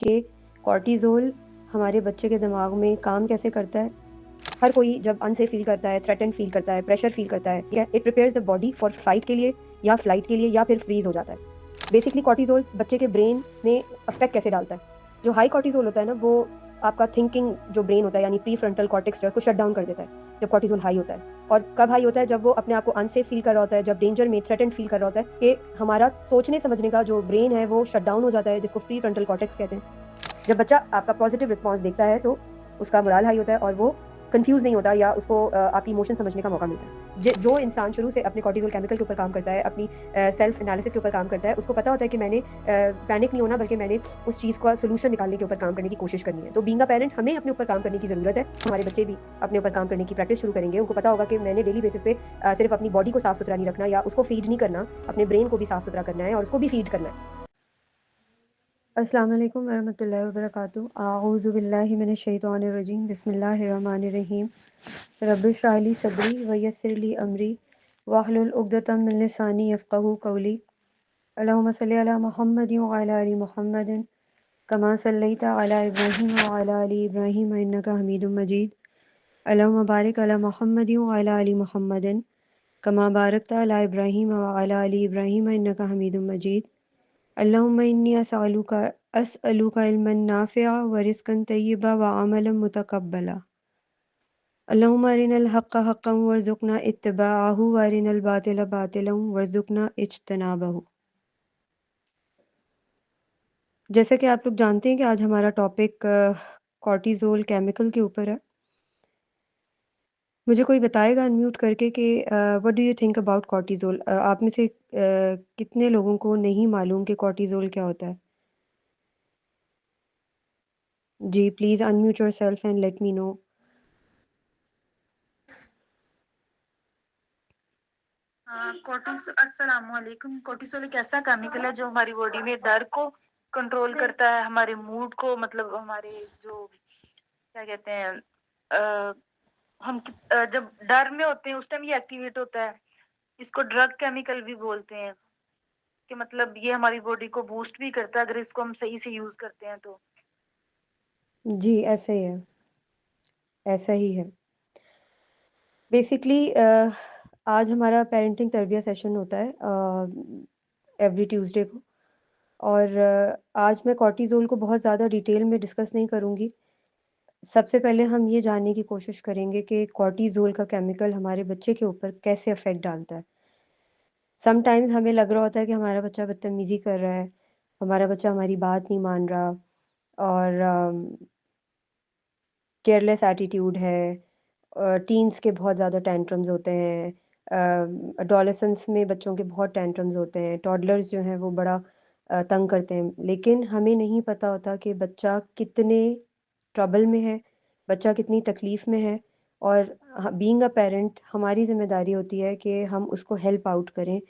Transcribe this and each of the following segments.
कि कॉर्टिज़ोल हमारे बच्चे के दिमाग में काम कैसे करता है। हर कोई जब अनसेफ फ़ील करता है, थ्रेटन्ड फ़ील करता है, प्रेशर फ़ील करता है, ठीक है? It prepares the body for fight के लिए या फ्लाइट के लिए या फिर फ्रीज़ हो जाता है। बेसिकली कॉर्टिज़ोल बच्चे के ब्रेन में अफ़ेक्ट कैसे डालता है? जो हाई कॉर्टिज़ोल होता है ना, वो आपका थिंकिंग जो ब्रेन होता है यानी प्रीफ्रंटल कॉर्टेक्स जो है उसको शट डाउन कर देता है, जब कॉर्टिज़ोल हाई होता है। और कब हाई होता है? जब वो अपने आप को अनसेफ फ़ील कर रहा होता है, जब डेंजर में थ्रेटन्ड फ़ील कर रहा होता है कि हमारा सोचने समझने का जो ब्रेन है वो शट डाउन हो जाता है, जिसको प्रीफ्रंटल कॉर्टेक्स कहते हैं। जब बच्चा आपका पॉजिटिव रिस्पॉन्स देखता है तो उसका मोरल हाई होता है और वो कंफ्यूज नहीं होता या उसको आपकी इमोशन समझने का मौका मिलता है। जो इंसान शुरू से अपने कॉर्टिसोल केमिकल के ऊपर काम करता है, अपनी सेल्फ एनालिसिस के ऊपर काम करता है, उसको पता होता है कि मैंने पैनिक नहीं होना, बल्कि मैंने उस चीज़ का सोल्यूशन निकालने के ऊपर काम करने की कोशिश करनी है। तो बीइंग अ पेरेंट हमें अपने ऊपर काम करने की ज़रूरत है। हमारे बच्चे भी अपने ऊपर काम करने की प्रैक्टिस शुरू करेंगे। उनको पता होगा कि मैंने डेली बेसिस पे सिर्फ अपनी बॉडी को साफ सुथरा नहीं रखना या उसको फीड नहीं करना, अपने ब्रेन को भी साफ सुथरा करना है और उसको भी फीड करना है। अस्सलाम वालेकुम वरहमतुल्लाहि वबरकातुहू। अऊज़ु बिल्लाहि मिनश शैतानिर रजीम। बिस्मिल्लाहिर रहमानिर रहीम। रब्बि इश्रह ली सदरी व यस्सिर ली अमरी वाहलुल उक़दतम मिन लिसानी यफ़क़हू क़ौली। अल्लाहुम्मा सल्लि अला मुहम्मदिन व अला आलि मुहम्मदिन कमा सल्लैता अला इब्राहीम व अला आलि इब्राहीम इन्नका हमीदुम मजीद। अल्लाहुम्मा बारिक अला मुहम्मदिन व अला आलि मुहम्मदिन कमा बारकता अला इब्राहीम व अला आलि इब्राहीम इन्नका हमीदुम मजीद। अल्लाहुम्मा इन्नी अस्अलुका इल्मन नाफ़िअ व रिज़्क़न तय्यिबा व अमलन मुतक़ब्बला। अल्लाहुम्मा अरिनल हक़्क़ हक़्क़न वरज़ुक़ना इत्तिबाअहु व अरिनल बातिला बातिलन वरज़ुक़ना इज्तनाबहु। जैसा कि आप लोग जानते हैं कि आज हमारा टॉपिक कॉर्टिज़ोल केमिकल के ऊपर है। मुझे कोई बताएगा अनम्यूट करके कि what do you think about cortisol? आप में से कितने लोगों को नहीं मालूम कि कॉर्टिज़ोल क्या होता है? जी, please unmute yourself and let me know. अस्सलाम वालेकुम। कोर्टिसोल एक ऐसा केमिकल है जो हमारी बॉडी में डर को कंट्रोल करता है, हमारे मूड को, मतलब हमारे जो क्या कहते हैं, अ, जब डर में होते हैं उस टाइम ये एक्टिवेट होता है। इसको ड्रग केमिकल भी बोलते हैं कि मतलब ये हमारी बॉडी को बूस्ट भी करता है अगर इसको हम सही से यूज करते हैं तो। जी, ऐसा ही है, ऐसा ही है। बेसिकली आज हमारा पेरेंटिंग तरबिया सेशन होता है एवरी ट्यूसडे को। और आज मैं कॉर्टिज़ोल को बहुत ज़्यादा डिटेल में डिस्कस नहीं करूँगी। सबसे पहले हम ये जानने की कोशिश करेंगे कि कॉर्टिज़ोल का केमिकल हमारे बच्चे के ऊपर कैसे इफ़ेक्ट डालता है। समटाइम्स हमें लग रहा होता है कि हमारा बच्चा बदतमीज़ी कर रहा है, हमारा बच्चा हमारी बात नहीं मान रहा और केयरलेस एटीट्यूड है। टीन्स के बहुत ज़्यादा टेंट्रम्स होते हैं। एडोलेसेंस में बच्चों के बहुत टेंट्रम्स होते हैं। टॉडलर्स जो हैं वो बड़ा तंग करते हैं। लेकिन हमें नहीं पता होता कि बच्चा कितने ट्रबल में है, बच्चा कितनी तकलीफ़ में है। और बीइंग अ पेरेंट हमारी ज़िम्मेदारी होती है कि हम उसको हेल्प आउट करें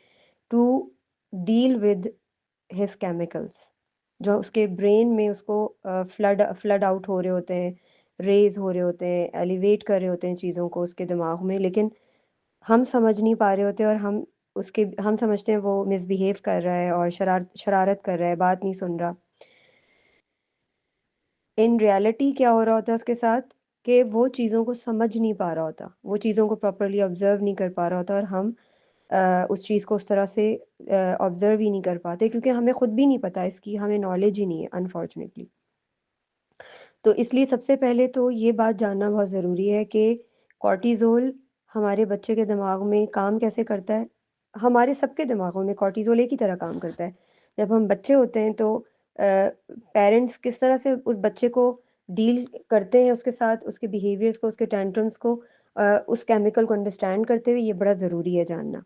to deal with his chemicals. जो उसके ब्रेन में उसको फ्लड आउट हो रहे होते हैं, रेज़ हो रहे होते हैं, एलिवेट कर रहे होते हैं चीज़ों को उसके दिमाग में, लेकिन हम समझ नहीं पा रहे होते और हम समझते हैं वो मिसबिहेव कर रहा है और शरारत कर रहा है, बात नहीं सुन रहा। इन रियलिटी क्या हो रहा होता है उसके साथ कि वो चीज़ों को समझ नहीं पा रहा होता, वो चीज़ों को प्रॉपर्ली ऑब्ज़र्व नहीं कर पा रहा होता और हम उस चीज़ को उस तरह से ऑब्ज़र्व ही नहीं कर पाते क्योंकि हमें खुद भी नहीं पता, इसकी हमें नॉलेज ही नहीं है अनफॉर्चुनेटली। तो इसलिए सबसे पहले तो ये बात जानना बहुत ज़रूरी है कि कॉर्टिज़ोल हमारे बच्चे के दिमाग में काम कैसे करता है। हमारे सबके दिमागों में कॉर्टिज़ोल एक ही तरह काम करता है। जब हम बच्चे होते हैं तो पेरेंट्स किस तरह से उस बच्चे को डील करते हैं उसके साथ, उसके बिहेवियर्स को, उसके टेंट्रम्स को, उस केमिकल को अंडरस्टैंड करते हुए ये बड़ा ज़रूरी है जानना।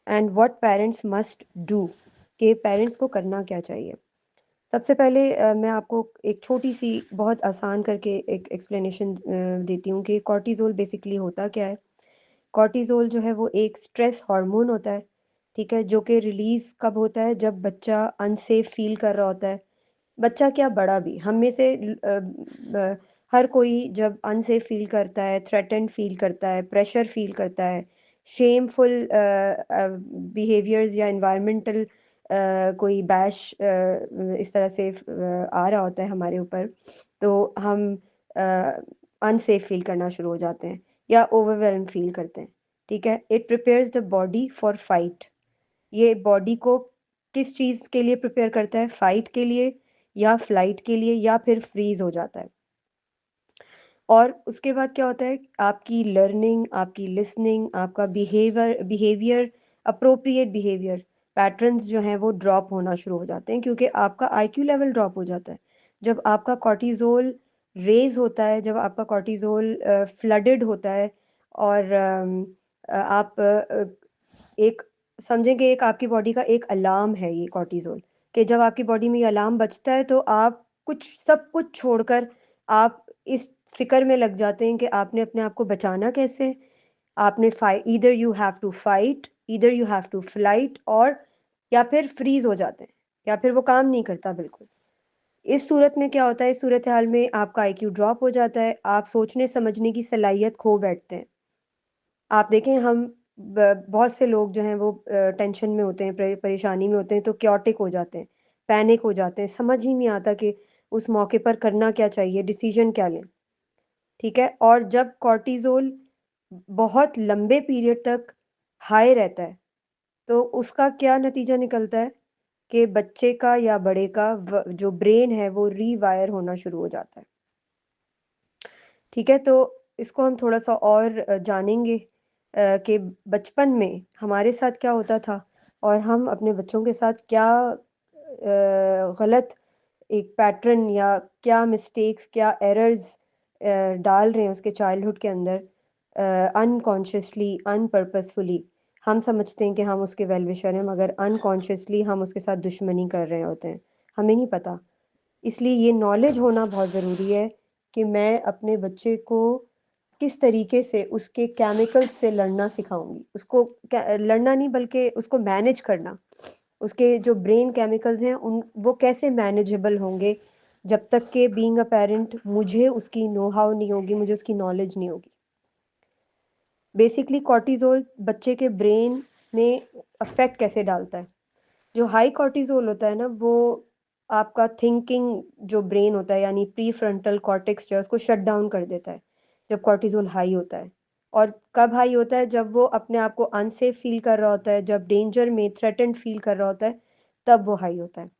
And what parents must do, कि पेरेंट्स को करना क्या चाहिए। सबसे पहले मैं आपको एक छोटी-सी बहुत आसान करके एक एक्सप्लेनेशन देती हूँ कि कॉर्टिज़ोल बेसिकली होता क्या है। कॉर्टिज़ोल जो है वो एक स्ट्रेस हार्मोन होता है, ठीक है? जो कि रिलीज़ कब होता है जब बच्चा अनसेफ फ़ील कर रहा होता है। बच्चा क्या बड़ा भी, हम में से हर कोई जब अनसेफ फ़ील करता है, थ्रेटन्ड फ़ील करता है, प्रेशर फ़ील करता है, शेमफुल बिहेवियर्स या एनवायरमेंटल कोई बैश इस तरह से आ रहा होता है हमारे ऊपर, तो हम अनसेफ फील करना शुरू हो जाते हैं या ओवरवेल्म फील करते हैं। ठीक है, it prepares the body for fight. ये बॉडी को किस चीज़ के लिए प्रिपेयर करता है? फाइट के लिए या फ्लाइट के लिए या फिर फ्रीज हो जाता है। और उसके बाद क्या होता है, आपकी लर्निंग, आपकी लिसनिंग, आपका behaviour behaviour appropriate behaviour patterns जो हैं वो ड्रॉप होना शुरू हो जाते हैं, क्योंकि आपका आईक्यू लेवल ड्रॉप हो जाता है। जब आपका कॉर्टिज़ोल रेज़ होता है, जब आपका कॉर्टिज़ोल फ्लडेड होता है और आप एक समझेंगे, एक आपकी बॉडी का एक अलार्म है ये कॉर्टिज़ोल, कि जब आपकी बॉडी में ये अलार्म बजता है तो आप सब कुछ छोड़कर आप इस फ़िक्र में लग जाते हैं कि आपने अपने आप को बचाना कैसे है। आपने either you have to fight, either you have to flight, और या फिर फ्रीज़ हो जाते हैं, या फिर वो काम नहीं करता बिल्कुल। इस सूरत में क्या होता है, इस सूरत हाल में आपका आईक्यू ड्रॉप हो जाता है, आप सोचने समझने की सलाहियत खो बैठते हैं। आप देखें, हम बहुत से लोग जो हैं वो टेंशन में होते हैं, परेशानी में होते हैं, तो क्योटिक हो जाते हैं, पैनिक हो जाते हैं, समझ ही नहीं आता कि उस मौके पर करना क्या चाहिए, डिसीजन क्या लें। ठीक है, और जब कॉर्टिज़ोल बहुत लंबे पीरियड तक हाई रहता है, तो उसका क्या नतीजा निकलता है कि बच्चे का या बड़े का जो ब्रेन है वो रीवायर होना शुरू हो जाता है। ठीक है, तो इसको हम थोड़ा-सा और जानेंगे कि बचपन में हमारे साथ क्या होता था और हम अपने बच्चों के साथ क्या गलत एक पैटर्न या क्या मिस्टेक्स, क्या एरर्स डाल रहे हैं उसके चाइल्डहुड के अंदर, अनकॉन्शियसली, अनपर्पसफुली। हम समझते हैं कि हम उसके वेल विशर हैं, मगर अनकॉन्शियसली हम उसके साथ दुश्मनी कर रहे होते हैं, हमें नहीं पता। इसलिए ये नॉलेज होना बहुत ज़रूरी है कि मैं अपने बच्चे को किस तरीके से उसके केमिकल्स से लड़ना सिखाऊँगी। उसको लड़ना नहीं, बल्कि उसको मैनेज करना। उसके जो ब्रेन केमिकल्स हैं उन वो कैसे मैनेजेबल होंगे, जब तक कि बीइंग अ पेरेंट मुझे उसकी नो हाउ नहीं होगी, मुझे उसकी नॉलेज नहीं होगी। बेसिकली कॉर्टिज़ोल बच्चे के ब्रेन में अफ़ेक्ट कैसे डालता है? जो हाई कॉर्टिज़ोल होता है ना, वो आपका थिंकिंग जो ब्रेन होता है, यानी प्रीफ्रंटल कॉर्टेक्स जो है उसको शट डाउन कर देता है, जब कॉर्टिज़ोल हाई होता है। और कब हाई होता है? जब वो अपने आप को अनसेफ फ़ील कर रहा होता है, जब डेंजर में थ्रेटेन्ड फ़ील कर रहा होता है, तब वो हाई होता है।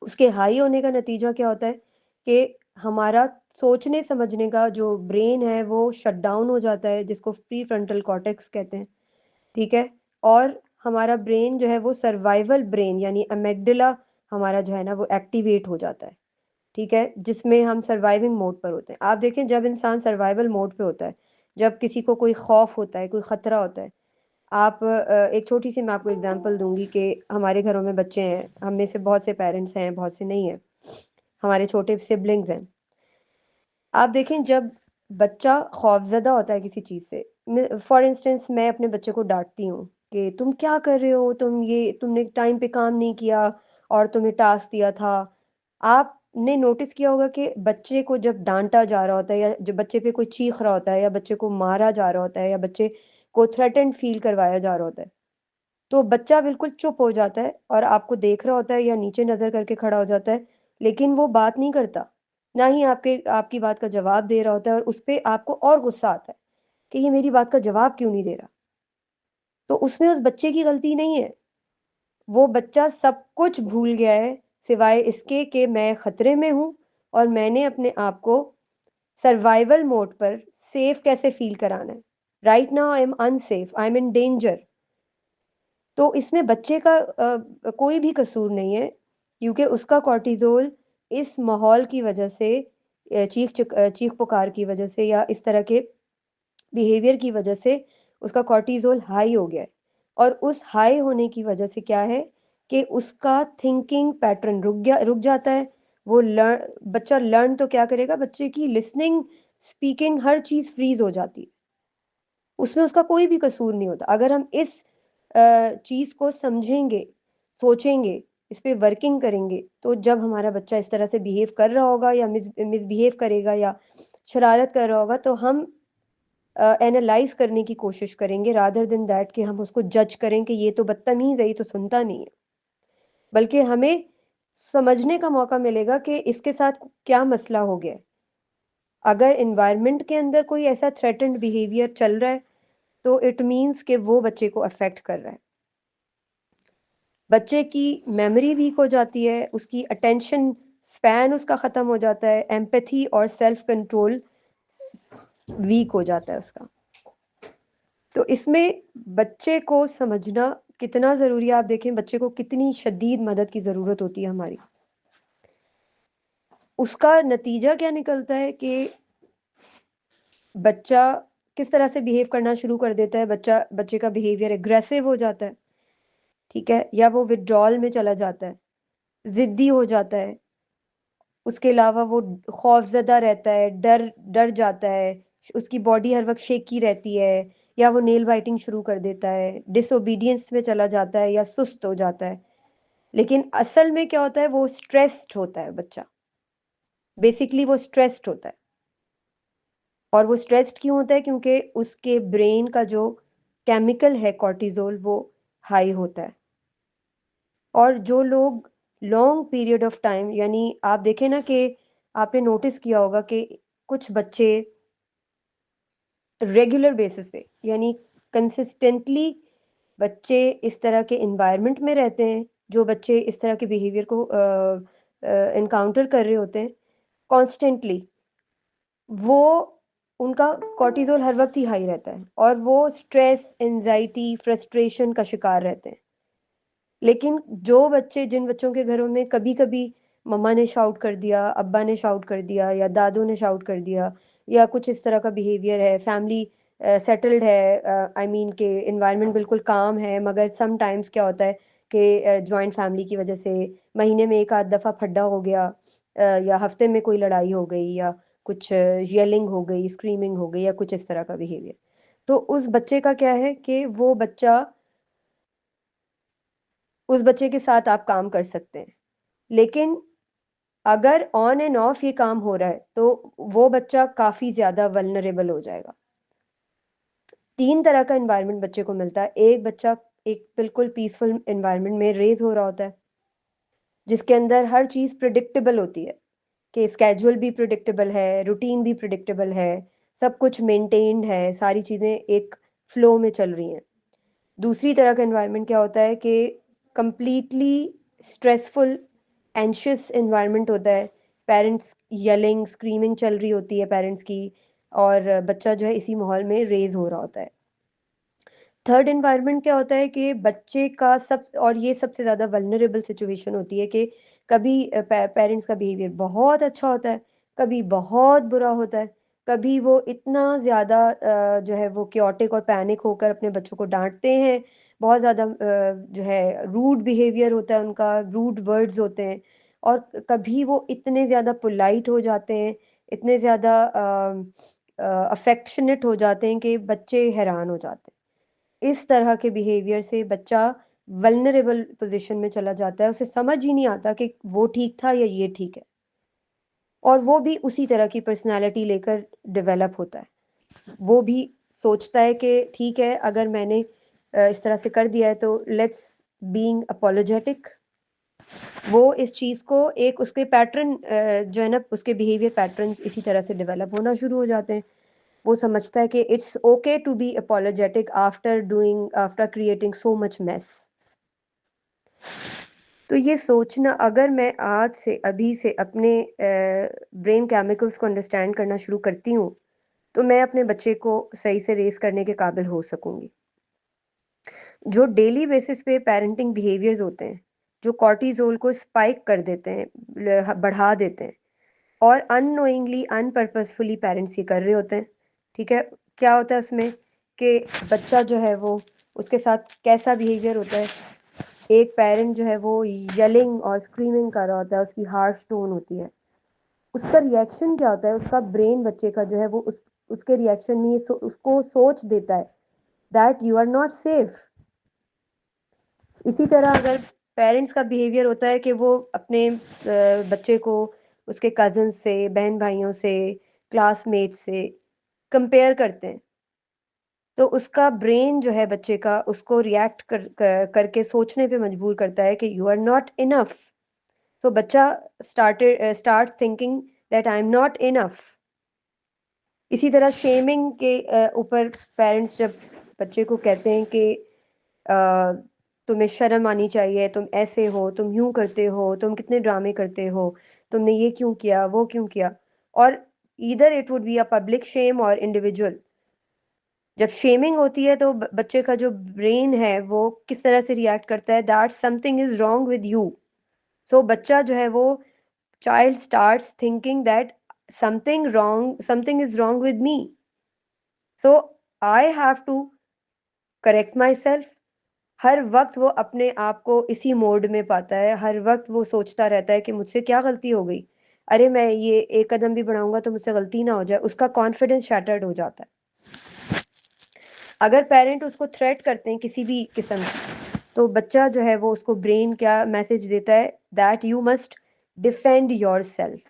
उसके हाई होने का नतीजा क्या होता है कि हमारा सोचने समझने का जो ब्रेन है वो शट डाउन हो जाता है, जिसको प्रीफ्रंटल कॉर्टेक्स कहते हैं। ठीक है, और हमारा ब्रेन जो है वो सर्वाइवल ब्रेन यानी अमेगडाला हमारा जो है ना वो एक्टिवेट हो जाता है। ठीक है, जिसमें हम सर्वाइविंग मोड पर होते हैं। आप देखें, जब इंसान सर्वाइवल मोड पे होता है, जब किसी को कोई खौफ होता है, कोई खतरा होता है, आप एक छोटी सी मैं आपको एग्जांपल दूंगी कि हमारे घरों में बच्चे हैं, हम में से बहुत से पेरेंट्स हैं, बहुत से नहीं हैं, हमारे छोटे सिबलिंग्स हैं। आप देखें, जब बच्चा खौफज़दा होता है किसी चीज़ से, फॉर इंस्टेंस मैं अपने बच्चे को डांटती हूँ कि तुम क्या कर रहे हो, तुमने टाइम पे काम नहीं किया और तुम्हें टास्क दिया था। आपने नोटिस किया होगा कि बच्चे को जब डांटा जा रहा होता है, या जब बच्चे पे कोई चीख रहा होता है, या बच्चे को मारा जा रहा होता है, या बच्चे को थ्रेटेंड फील करवाया जा रहा होता है, तो बच्चा बिल्कुल चुप हो जाता है और आपको देख रहा होता है या नीचे नज़र करके खड़ा हो जाता है, लेकिन वो बात नहीं करता। ना ही आपकी बात का जवाब दे रहा होता है, और उस पे आपको और गुस्सा आता है कि ये मेरी बात का जवाब क्यों नहीं दे रहा? तो उसमें उस बच्चे की गलती नहीं है। वो बच्चा सब कुछ भूल गया है, सिवाय इसके कि मैं खतरे में हूँ और मैंने अपने आप को सर्वाइवल मोड पर सेफ कैसे फ़ील कराना है। Right now I am unsafe, I am in danger. तो इसमें बच्चे का कोई भी कसूर नहीं है, क्योंकि उसका कॉर्टिज़ोल इस माहौल की वजह से, चीख-पुकार की वजह से, या इस तरह के बिहेवियर की वजह से उसका कॉर्टिज़ोल हाई हो गया है। और उस हाई होने की वजह से क्या है कि उसका थिंकिंग पैटर्न रुक जाता है। वो बच्चा लर्न तो क्या करेगा, बच्चे की लिसनिंग, स्पीकिंग, हर चीज़ फ्रीज़ हो जाती है। उसमें उसका कोई भी कसूर नहीं होता। अगर हम इस चीज़ को समझेंगे, सोचेंगे, इस पे वर्किंग करेंगे, तो जब हमारा बच्चा इस तरह से बिहेव कर रहा होगा या मिसबिहेव करेगा या शरारत कर रहा होगा, तो हम एनालाइज़ करने की कोशिश करेंगे, रादर देन दैट कि हम उसको जज करें कि ये तो बदतमीज़ है, ये तो सुनता नहीं है। बल्कि हमें समझने का मौका मिलेगा कि इसके साथ क्या मसला हो गया है। अगर एनवायरनमेंट के अंदर कोई ऐसा थ्रेटेंड बिहेवियर चल रहा है तो इट मीन्स कि वो बच्चे को अफेक्ट कर रहा है। बच्चे की मेमोरी वीक हो जाती है, उसकी अटेंशन स्पैन उसका ख़त्म हो जाता है, एम्पैथी और सेल्फ कंट्रोल वीक हो जाता है उसका। तो इसमें बच्चे को समझना कितना ज़रूरी है, आप देखें बच्चे को कितनी शदीद मदद की ज़रूरत होती है हमारी। उसका नतीजा क्या निकलता है कि बच्चा किस तरह से बिहेव करना शुरू कर देता है। बच्चे का बिहेवियर एग्रेसिव हो जाता है, ठीक है, या वो विथड्रॉल में चला जाता है, ज़िद्दी हो जाता है। उसके अलावा वो खौफज़दा रहता है, डर डर जाता है, उसकी बॉडी हर वक़्त शेकी रहती है, या वो नेल बाइटिंग शुरू कर देता है, डिसोबीडियंस में चला जाता है या सुस्त हो जाता है। लेकिन असल में क्या होता है, वो स्ट्रेस्ड होता है बच्चा। बेसिकली वो स्ट्रेस्ड होता है। और वो स्ट्रेस्ड क्यों होता है? क्योंकि उसके ब्रेन का जो केमिकल है कॉर्टिसोल वो हाई होता है। और जो लोग लॉन्ग पीरियड ऑफ टाइम, यानी आप देखें ना कि आपने नोटिस किया होगा कि कुछ बच्चे रेगुलर बेसिस पे, यानी कंसिस्टेंटली बच्चे इस तरह के एनवायरनमेंट में रहते हैं, जो बच्चे इस तरह के बिहेवियर को एनकाउंटर कर रहे होते हैं कॉन्स्टेंटली, वो उनका कॉर्टिसोल हर वक्त ही हाई रहता है और वो स्ट्रेस, एंजाइटी, फ्रस्ट्रेशन का शिकार रहते हैं। लेकिन जिन बच्चों के घरों में कभी-कभी मम्मा ने शाउट कर दिया, अब्बा ने शाउट कर दिया या दादों ने शाउट कर दिया, या कुछ इस तरह का बिहेवियर है, फैमिली सेटल्ड है, आई मीन के एनवायरनमेंट बिल्कुल काम है, मगर सम टाइम्स क्या होता है कि जॉइंट फैमिली की वजह से महीने में एक आध दफ़ा फड्डा हो गया, या हफ्ते में कोई लड़ाई हो गई, या कुछ येलिंग हो गई, स्क्रीमिंग हो गई, या कुछ इस तरह का बिहेवियर। तो उस बच्चे के साथ आप काम कर सकते हैं। लेकिन अगर ऑन एंड ऑफ ये काम हो रहा है, तो वो बच्चा काफ़ी ज़्यादा वल्नरेबल हो जाएगा। 3 तरह का एनवायरनमेंट बच्चे को मिलता है। एक बच्चा एक बिल्कुल पीसफुल एनवायरनमेंट में रेज़ हो रहा होता है, जिसके अंदर हर चीज़ प्रेडिक्टेबल होती है, कि स्केड्यूल भी प्रेडिक्टेबल है, रूटीन भी प्रेडिक्टेबल है, सब कुछ मेंटेन्ड है, सारी चीज़ें एक फ्लो में चल रही हैं। दूसरी तरह का एनवायरनमेंट क्या होता है कि कंप्लीटली स्ट्रेसफुल, एंशियस एनवायरनमेंट होता है। पेरेंट्स येलिंग, स्क्रीमिंग चल रही होती है पेरेंट्स की, और बच्चा जो है इसी माहौल में रेज़ हो रहा होता है। थर्ड एनवायरनमेंट क्या होता है कि बच्चे का सब, और ये सबसे ज़्यादा वल्नरेबल सिचुएशन होती है कि कभी पेरेंट्स का बिहेवियर बहुत अच्छा होता है, कभी बहुत बुरा होता है, कभी वो इतना ज़्यादा जो है वो क्योटिक और पैनिक होकर अपने बच्चों को डांटते हैं, बहुत ज़्यादा जो है रूड बिहेवियर होता है उनका, रूड वर्ड्स होते हैं, और कभी वो इतने ज़्यादा पोलाइट हो जाते हैं, इतने ज़्यादा अफेक्शनेट हो जाते हैं कि बच्चे हैरान हो जाते हैं। इस तरह के बिहेवियर से बच्चा वल्नरेबल पोजीशन में चला जाता है, उसे समझ ही नहीं आता कि वो ठीक था या ये ठीक है, और वो भी उसी तरह की पर्सनैलिटी लेकर डेवलप होता है। वो भी सोचता है कि ठीक है, अगर मैंने इस तरह से कर दिया है तो लेट्स बीइंग अपोलोजेटिक। वो इस चीज़ को एक उसके पैटर्न जो है ना, उसके बिहेवियर पैटर्न्स इसी तरह से डेवलप होना शुरू हो जाते हैं। वो समझता है कि it's okay to be apologetic after creating so much mess. तो ये सोचना, अगर मैं आज से अभी से अपने ब्रेन केमिकल्स को अंडरस्टैंड करना शुरू करती हूँ, तो मैं अपने बच्चे को सही से रेस करने के काबिल हो सकूंगी। जो डेली बेसिस पे पेरेंटिंग बिहेवियर्स होते हैं, जो कॉर्टिसोल को स्पाइक कर देते हैं, बढ़ा देते हैं, और अननोइंगली अनपर्पसफुली पेरेंट्स ये कर रहे होते हैं, ठीक है। क्या होता है उसमें कि बच्चा जो है वो, उसके साथ कैसा बिहेवियर होता है, एक पेरेंट जो है वो येलिंग और स्क्रीमिंग कर रहा होता है, उसकी हार्श टोन होती है, उसका रिएक्शन क्या होता है, उसका ब्रेन बच्चे का जो है वो उसके रिएक्शन में उसको सोच देता है that you are not safe. इसी तरह अगर पेरेंट्स का बिहेवियर होता है कि वो अपने बच्चे को उसके कज़न से, बहन भाइयों से, क्लासमेट से कंपेयर करते हैं, तो उसका ब्रेन जो है बच्चे का उसको रिएक्ट करके सोचने पे मजबूर करता है कि यू आर नॉट इनफ। सो बच्चा start thinking that I am not enough. इसी तरह शेमिंग के ऊपर पेरेंट्स जब बच्चे को कहते हैं कि अ, तुम्हें शर्म आनी चाहिए, तुम ऐसे हो, तुम यूं करते हो, तुम कितने ड्रामे करते हो, तुमने ये क्यों किया, वो क्यों किया। और either it would be a public shame और इंडिविजुअल। जब शेमिंग होती है तो बच्चे का जो ब्रेन है वो किस तरह से रिएक्ट करता है, that something is wrong with you. So बच्चा जो है वो child starts thinking that something is wrong with me. So I have to correct myself. हर वक्त वो अपने आप को इसी मोड में पाता है, हर वक्त वो सोचता रहता है कि मुझसे क्या गलती हो गई, अरे मैं ये एक कदम भी बढ़ाऊंगा तो मुझसे गलती ना हो जाए। उसका कॉन्फिडेंस शैटर्ड हो जाता है। अगर पेरेंट उसको थ्रेट करते हैं किसी भी किस्म की, तो बच्चा जो है वो उसको ब्रेन क्या मैसेज देता है, that you must defend your self.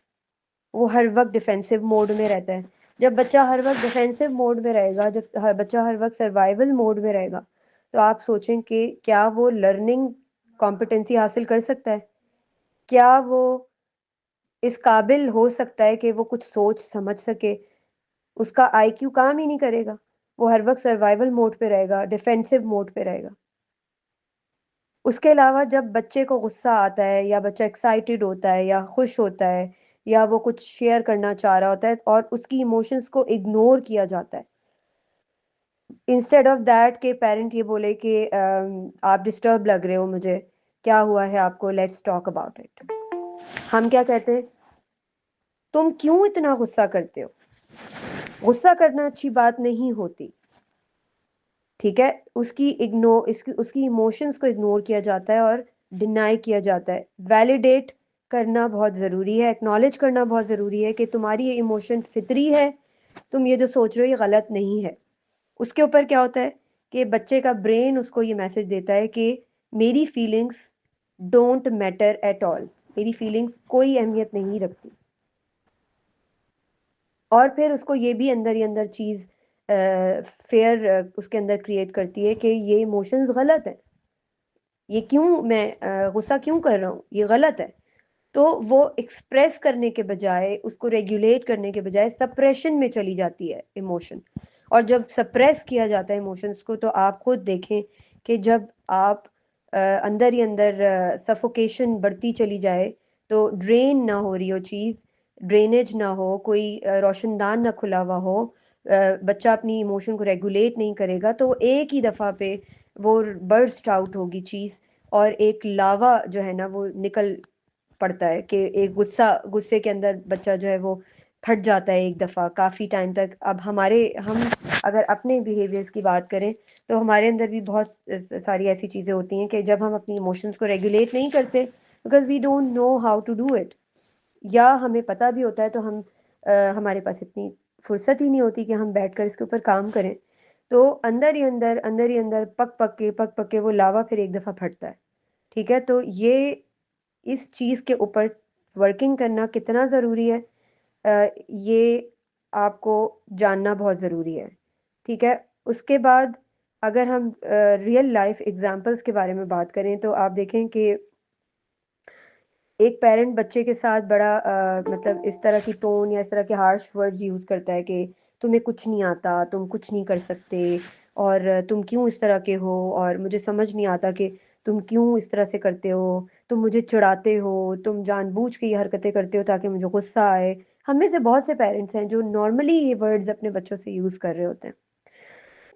वो हर वक्त डिफेंसिव मोड में रहता है। जब बच्चा हर वक्त डिफेंसिव मोड में रहेगा, जब बच्चा हर वक्त सर्वाइवल मोड में रहेगा, तो आप सोचें कि क्या वो लर्निंग कॉम्पिटेंसी हासिल कर सकता है? क्या वो इस काबिल हो सकता है कि वो कुछ सोच समझ सके? उसका आईक्यू काम ही नहीं करेगा। वो हर वक्त सर्वाइवल मोड पे रहेगा, डिफेंसिव मोड पे रहेगा। उसके अलावा जब बच्चे को गुस्सा आता है या बच्चा एक्साइटेड होता है या खुश होता है या वो कुछ शेयर करना चाह रहा होता है और उसकी इमोशंस को इग्नोर किया जाता है, इंस्टेड ऑफ दैट के पेरेंट ये बोले कि आप डिस्टर्ब लग रहे हो मुझे, क्या हुआ है आपको, लेट्स टॉक अबाउट इट। हम क्या कहते हैं, तुम क्यों इतना गुस्सा करते हो? गुस्सा करना अच्छी बात नहीं होती, ठीक है। उसकी इमोशंस को इग्नोर किया जाता है और डिनाई किया जाता है। वैलिडेट करना बहुत ज़रूरी है, एक्नॉलेज करना बहुत ज़रूरी है कि तुम्हारी ये इमोशन फितरी है, तुम ये जो सोच रहे हो ये गलत नहीं है। उसके ऊपर क्या होता है कि बच्चे का ब्रेन उसको ये मैसेज देता है कि मेरी feelings don't matter at all, मेरी फीलिंग्स कोई अहमियत नहीं रखती। और फिर उसको ये भी अंदर ही अंदर चीज़ फेयर उसके अंदर क्रिएट करती है कि ये इमोशंस गलत है, ये क्यों मैं गुस्सा क्यों कर रहा हूँ, ये गलत है। तो वो एक्सप्रेस करने के बजाय, उसको रेगुलेट करने के बजाय सप्रेशन में चली जाती है इमोशन। और जब सप्रेस किया जाता है इमोशंस को, तो आप खुद देखें कि जब आप अंदर ही अंदर सफोकेशन बढ़ती चली जाए, तो ड्रेन ना हो रही हो चीज़, ड्रेनेज ना हो, कोई रोशनदान ना खुला हुआ हो, बच्चा अपनी इमोशन को रेगुलेट नहीं करेगा, तो एक ही दफ़ा पे वो बर्स्ट आउट होगी चीज़। और एक लावा जो है ना वो निकल पड़ता है कि एक गुस्से के अंदर बच्चा जो है वो फट जाता है एक दफ़ा काफ़ी टाइम तक। अब हम अगर अपने बिहेवियर्स की बात करें, तो हमारे अंदर भी बहुत सारी ऐसी चीज़ें होती हैं कि जब हम अपनी इमोशंस को रेगुलेट नहीं करते, because we don't know how to do it, या हमें पता भी होता है तो हमारे पास इतनी फुर्सत ही नहीं होती कि हम बैठकर इसके ऊपर काम करें। तो अंदर ही अंदर पक पक के वो लावा फिर एक दफ़ा फटता है। ठीक है, तो ये इस चीज़ के ऊपर वर्किंग करना कितना ज़रूरी है, ये आपको जानना बहुत ज़रूरी है। ठीक है। उसके बाद अगर हम रियल लाइफ एग्जांपल्स के बारे में बात करें, तो आप देखें कि एक पेरेंट बच्चे के साथ बड़ा मतलब इस तरह की टोन या इस तरह के हार्श वर्ड्स यूज़ करता है कि तुम्हें कुछ नहीं आता, तुम कुछ नहीं कर सकते, और तुम क्यों इस तरह के हो, और मुझे समझ नहीं आता कि तुम क्यों इस तरह से करते हो, तुम मुझे चिढ़ाते हो, तुम जानबूझ के ये हरकतें करते हो ताकि मुझे गुस्सा आए। हम में से बहुत से पेरेंट्स हैं जो नॉर्मली ये वर्ड्स अपने बच्चों से यूज़ कर रहे होते हैं।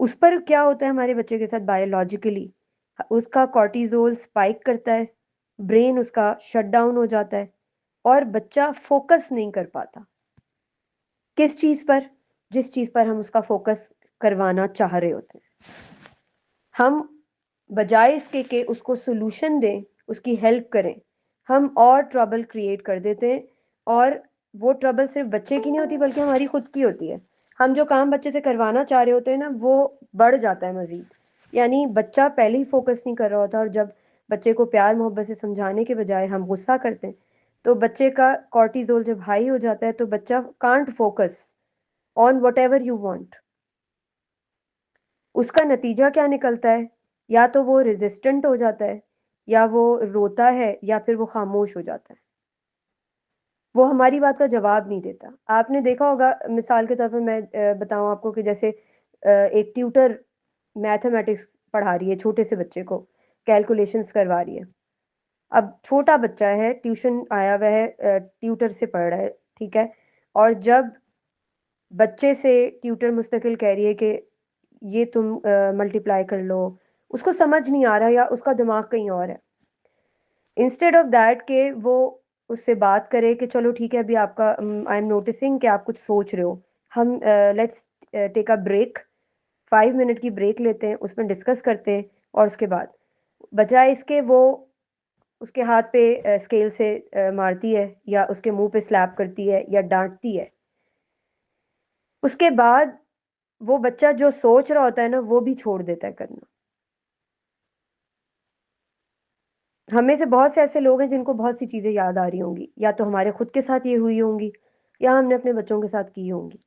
उस पर क्या होता है हमारे बच्चे के साथ बायोलॉजिकली, उसका कॉर्टिजोल स्पाइक करता है, ब्रेन उसका शट डाउन हो जाता है, और बच्चा फोकस नहीं कर पाता। किस चीज़ पर? जिस चीज़ पर हम उसका फोकस करवाना चाह रहे होते हैं। हम बजाय इसके कि उसको सोल्यूशन दें, उसकी हेल्प करें, हम और ट्रबल क्रिएट कर देते हैं। और वो ट्रबल सिर्फ बच्चे की नहीं होती बल्कि हमारी खुद की होती है। हम जो काम बच्चे से करवाना चाह रहे होते हैं ना, वो बढ़ जाता है मजीद। यानी बच्चा पहले ही फोकस नहीं कर रहा होता, और जब बच्चे को प्यार मोहब्बत से समझाने के बजाय हम गुस्सा करते हैं, तो बच्चे का कॉर्टिजोल जब हाई हो जाता है तो बच्चा can't focus on what ever you want. उसका नतीजा क्या निकलता है? या तो वो रेजिस्टेंट हो जाता है, या वो रोता है, या फिर वो खामोश हो जाता है। वो हमारी बात का जवाब नहीं देता। आपने देखा होगा, मिसाल के तौर पे मैं बताऊँ आपको कि जैसे एक ट्यूटर मैथमेटिक्स पढ़ा रही है छोटे से बच्चे को, कैलकुलेशंस करवा रही है। अब छोटा बच्चा है, ट्यूशन आया हुआ है, ट्यूटर से पढ़ रहा है, ठीक है? और जब बच्चे से ट्यूटर मुस्तकिल कह रही है कि ये तुम मल्टीप्लाई कर लो, उसको समझ नहीं आ रहा या उसका दिमाग कहीं और है। इंस्टेड ऑफ दैट कि वो उससे बात करे कि चलो ठीक है, अभी आपका आई एम नोटिसिंग कि आप कुछ सोच रहे हो, हम let's take a break, 5 minute की ब्रेक लेते हैं, उसमें डिस्कस करते हैं, और उसके बाद बजाय इसके वो उसके हाथ पे स्केल से मारती है, या उसके मुंह पे स्लैप करती है, या डांटती है। उसके बाद वो बच्चा जो सोच रहा होता है ना, वो भी छोड़ देता है करना। हमें से बहुत से ऐसे लोग हैं जिनको बहुत सी चीज़ें याद आ रही होंगी, या तो हमारे खुद के साथ ये हुई होंगी, या हमने अपने बच्चों के साथ की होंगी।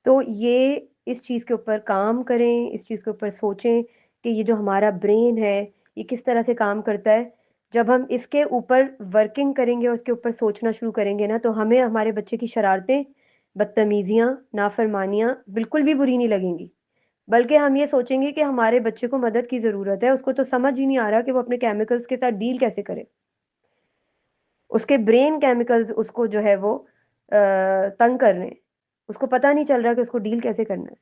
तो ये इस चीज़ के ऊपर काम करें, इस चीज़ के ऊपर सोचें कि ये जो हमारा ब्रेन है, ये किस तरह से काम करता है। जब हम इसके ऊपर वर्किंग करेंगे और उसके ऊपर सोचना शुरू करेंगे ना, तो हमें हमारे बच्चे की शरारतें, बदतमीज़ियाँ, नाफरमानियाँ बिल्कुल भी बुरी नहीं लगेंगी। बल्कि हम ये सोचेंगे कि हमारे बच्चे को मदद की ज़रूरत है, उसको तो समझ ही नहीं आ रहा कि वो अपने केमिकल्स के साथ डील कैसे करे। उसके ब्रेन केमिकल्स उसको जो है वो तंग कर रहे हैं। उसको पता नहीं चल रहा कि उसको डील कैसे करना है।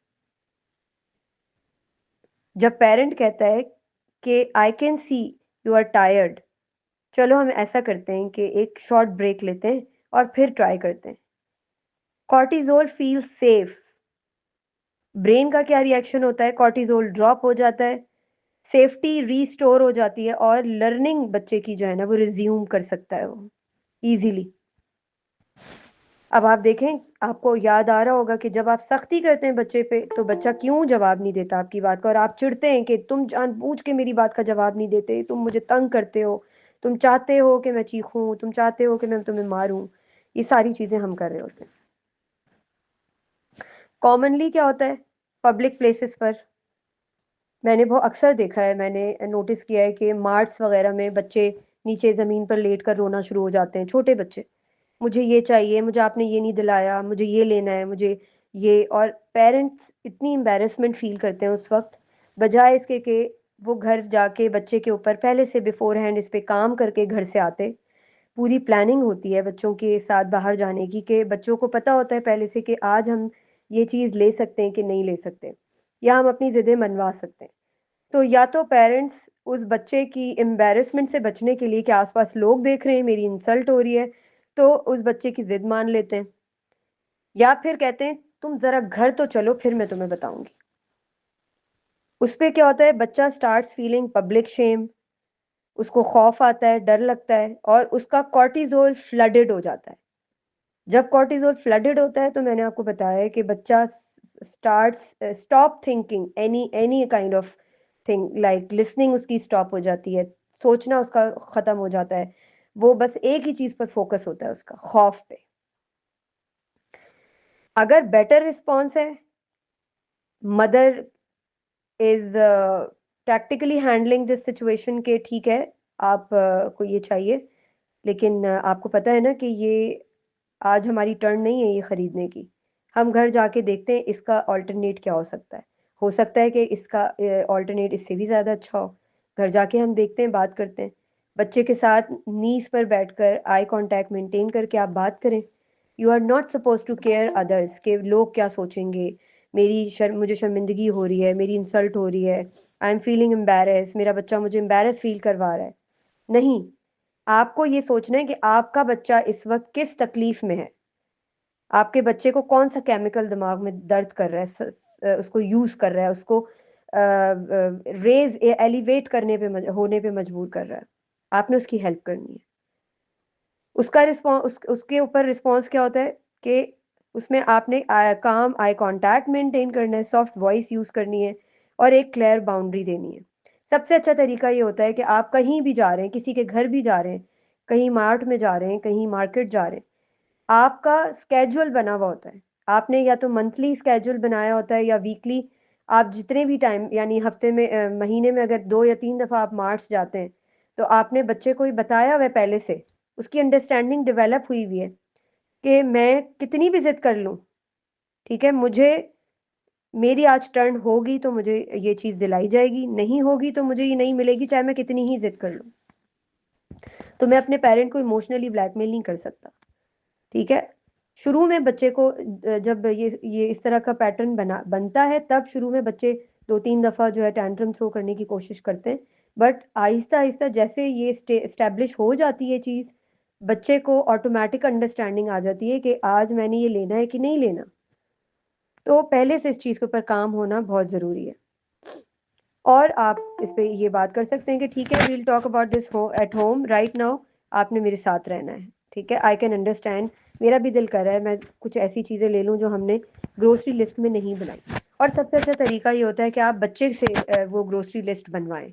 जब पेरेंट कहता है कि I can see you are tired, चलो हम ऐसा करते हैं कि एक शॉर्ट ब्रेक लेते हैं और फिर ट्राई करते हैं। Cortisol feel safe. ब्रेन का क्या रिएक्शन होता है? कॉर्टिजोल ड्रॉप हो जाता है, सेफ्टी रीस्टोर हो जाती है, और लर्निंग बच्चे की जो है ना वो रिज्यूम कर सकता है वो इजीली। अब आप देखें, आपको याद आ रहा होगा कि जब आप सख्ती करते हैं बच्चे पे, तो बच्चा क्यों जवाब नहीं देता आपकी बात का, और आप चिढ़ते हैं कि तुम जानबूझ के मेरी बात का जवाब नहीं देते, तुम मुझे तंग करते हो, तुम चाहते हो कि मैं चीखूं, तुम चाहते हो कि मैं तुम्हें मारूं। ये सारी चीजें हम कर रहे होते हैं। कॉमनली क्या होता है पब्लिक प्लेसेस पर? मैंने बहुत अक्सर देखा है, मैंने नोटिस किया है कि मार्ट्स वगैरह में बच्चे नीचे ज़मीन पर लेट कर रोना शुरू हो जाते हैं, छोटे बच्चे। मुझे ये चाहिए, मुझे आपने ये नहीं दिलाया, मुझे ये लेना है, मुझे ये। और पेरेंट्स इतनी एम्बैरेसमेंट फील करते हैं उस वक्त, बजाय इसके कि वो घर जाके बच्चे के ऊपर पहले से बिफोर हैंड इस पे काम करके घर से आते। पूरी प्लानिंग होती है बच्चों के साथ बाहर जाने की, कि बच्चों को पता होता है पहले से कि आज हम ये चीज़ ले सकते हैं कि नहीं ले सकते, या हम अपनी ज़िदें मनवा सकते हैं। तो या तो पेरेंट्स उस बच्चे की एम्बैरेसमेंट से बचने के लिए कि आसपास लोग देख रहे हैं, मेरी इंसल्ट हो रही है, तो उस बच्चे की जिद मान लेते हैं, या फिर कहते हैं तुम जरा घर तो चलो फिर मैं तुम्हें बताऊंगी। उस पे क्या होता है, बच्चा स्टार्ट्स फीलिंग पब्लिक शेम, उसको खौफ आता है, डर लगता है, और उसका कॉर्टिजोल फ्लडेड हो जाता है। जब कॉर्टिजोल फ्लडेड होता है, तो मैंने आपको बताया है कि बच्चा starts stop thinking any any kind of thing, like listening उसकी स्टॉप हो जाती है, सोचना उसका खत्म हो जाता है। वो बस एक ही चीज पर फोकस होता है, उसका खौफ पे। अगर बेटर रिस्पॉन्स है, mother is tactically handling this situation, के ठीक है आप को ये चाहिए, लेकिन आपको पता है ना कि ये आज हमारी टर्न नहीं है ये खरीदने की। हम घर जाके देखते हैं इसका ऑल्टरनेट क्या हो सकता है कि इसका ऑल्टरनेट इससे भी ज़्यादा अच्छा हो। घर जाके हम देखते हैं, बात करते हैं, बच्चे के साथ नीज पर बैठकर आई कांटेक्ट मेंटेन करके आप बात करें। You are not suppose to care others, के लोग क्या सोचेंगे, मुझे शर्मिंदगी हो रही है, मेरी इंसल्ट हो रही है, आई एम फीलिंग एम्बेरस, मेरा बच्चा मुझे एम्बेरस फील करवा रहा है। नहीं, आपको ये सोचना है कि आपका बच्चा इस वक्त किस तकलीफ में है, आपके बच्चे को कौन सा केमिकल दिमाग में दर्द कर रहा है, उसको यूज कर रहा है, उसको रेज एलिवेट करने पे होने पे मजबूर कर रहा है। आपने उसकी हेल्प करनी है। उसका रिस्पॉन्स उसके ऊपर रिस्पॉन्स क्या होता है कि उसमें आपने काम आई कांटेक्ट मेंटेन करना है, सॉफ्ट वॉइस यूज करनी है, और एक क्लियर बाउंड्री देनी है। सबसे अच्छा तरीका ये होता है कि आप कहीं भी जा रहे हैं, किसी के घर भी जा रहे हैं, कहीं मार्ट में जा रहे हैं, कहीं मार्केट जा रहे हैं, आपका स्केड्यूल बना हुआ होता है। आपने या तो मंथली स्केड्यूल बनाया होता है या वीकली, आप जितने भी टाइम यानी हफ्ते में महीने में अगर 2 या 3 दफ़ा आप मार्च जाते हैं, तो आपने बच्चे को ही बताया हुआ है पहले से, उसकी अंडरस्टैंडिंग डेवलप हुई हुई है कि मैं कितनी भी ज़िद कर लूँ, ठीक है? मेरी आज टर्न होगी तो मुझे ये चीज़ दिलाई जाएगी, नहीं होगी तो मुझे ये नहीं मिलेगी, चाहे मैं कितनी ही ज़िद कर लूँ। तो मैं अपने पेरेंट को इमोशनली ब्लैकमेल नहीं कर सकता, ठीक है? शुरू में बच्चे को जब ये इस तरह का पैटर्न बनता है, तब शुरू में बच्चे 2-3 दफ़ा जो है टैंट्रम थ्रो करने की कोशिश करते हैं। बट आहिस्ता-आहिस्ता जैसे ये एस्टेब्लिश हो जाती है चीज़, बच्चे को ऑटोमैटिक अंडरस्टैंडिंग आ जाती है कि आज मैंने ये लेना है कि नहीं लेना। तो पहले से इस चीज़ के ऊपर काम होना बहुत ज़रूरी है। और आप इस पे ये बात कर सकते हैं कि ठीक है, we'll talk about this at home right now, आपने मेरे साथ रहना है, ठीक है? आई कैन अंडरस्टैंड, मेरा भी दिल कर रहा है मैं कुछ ऐसी चीज़ें ले लूँ जो हमने ग्रोसरी लिस्ट में नहीं बनाई। और सबसे अच्छा तरीका ये होता है कि आप बच्चे से वो ग्रोसरी लिस्ट बनवाएं,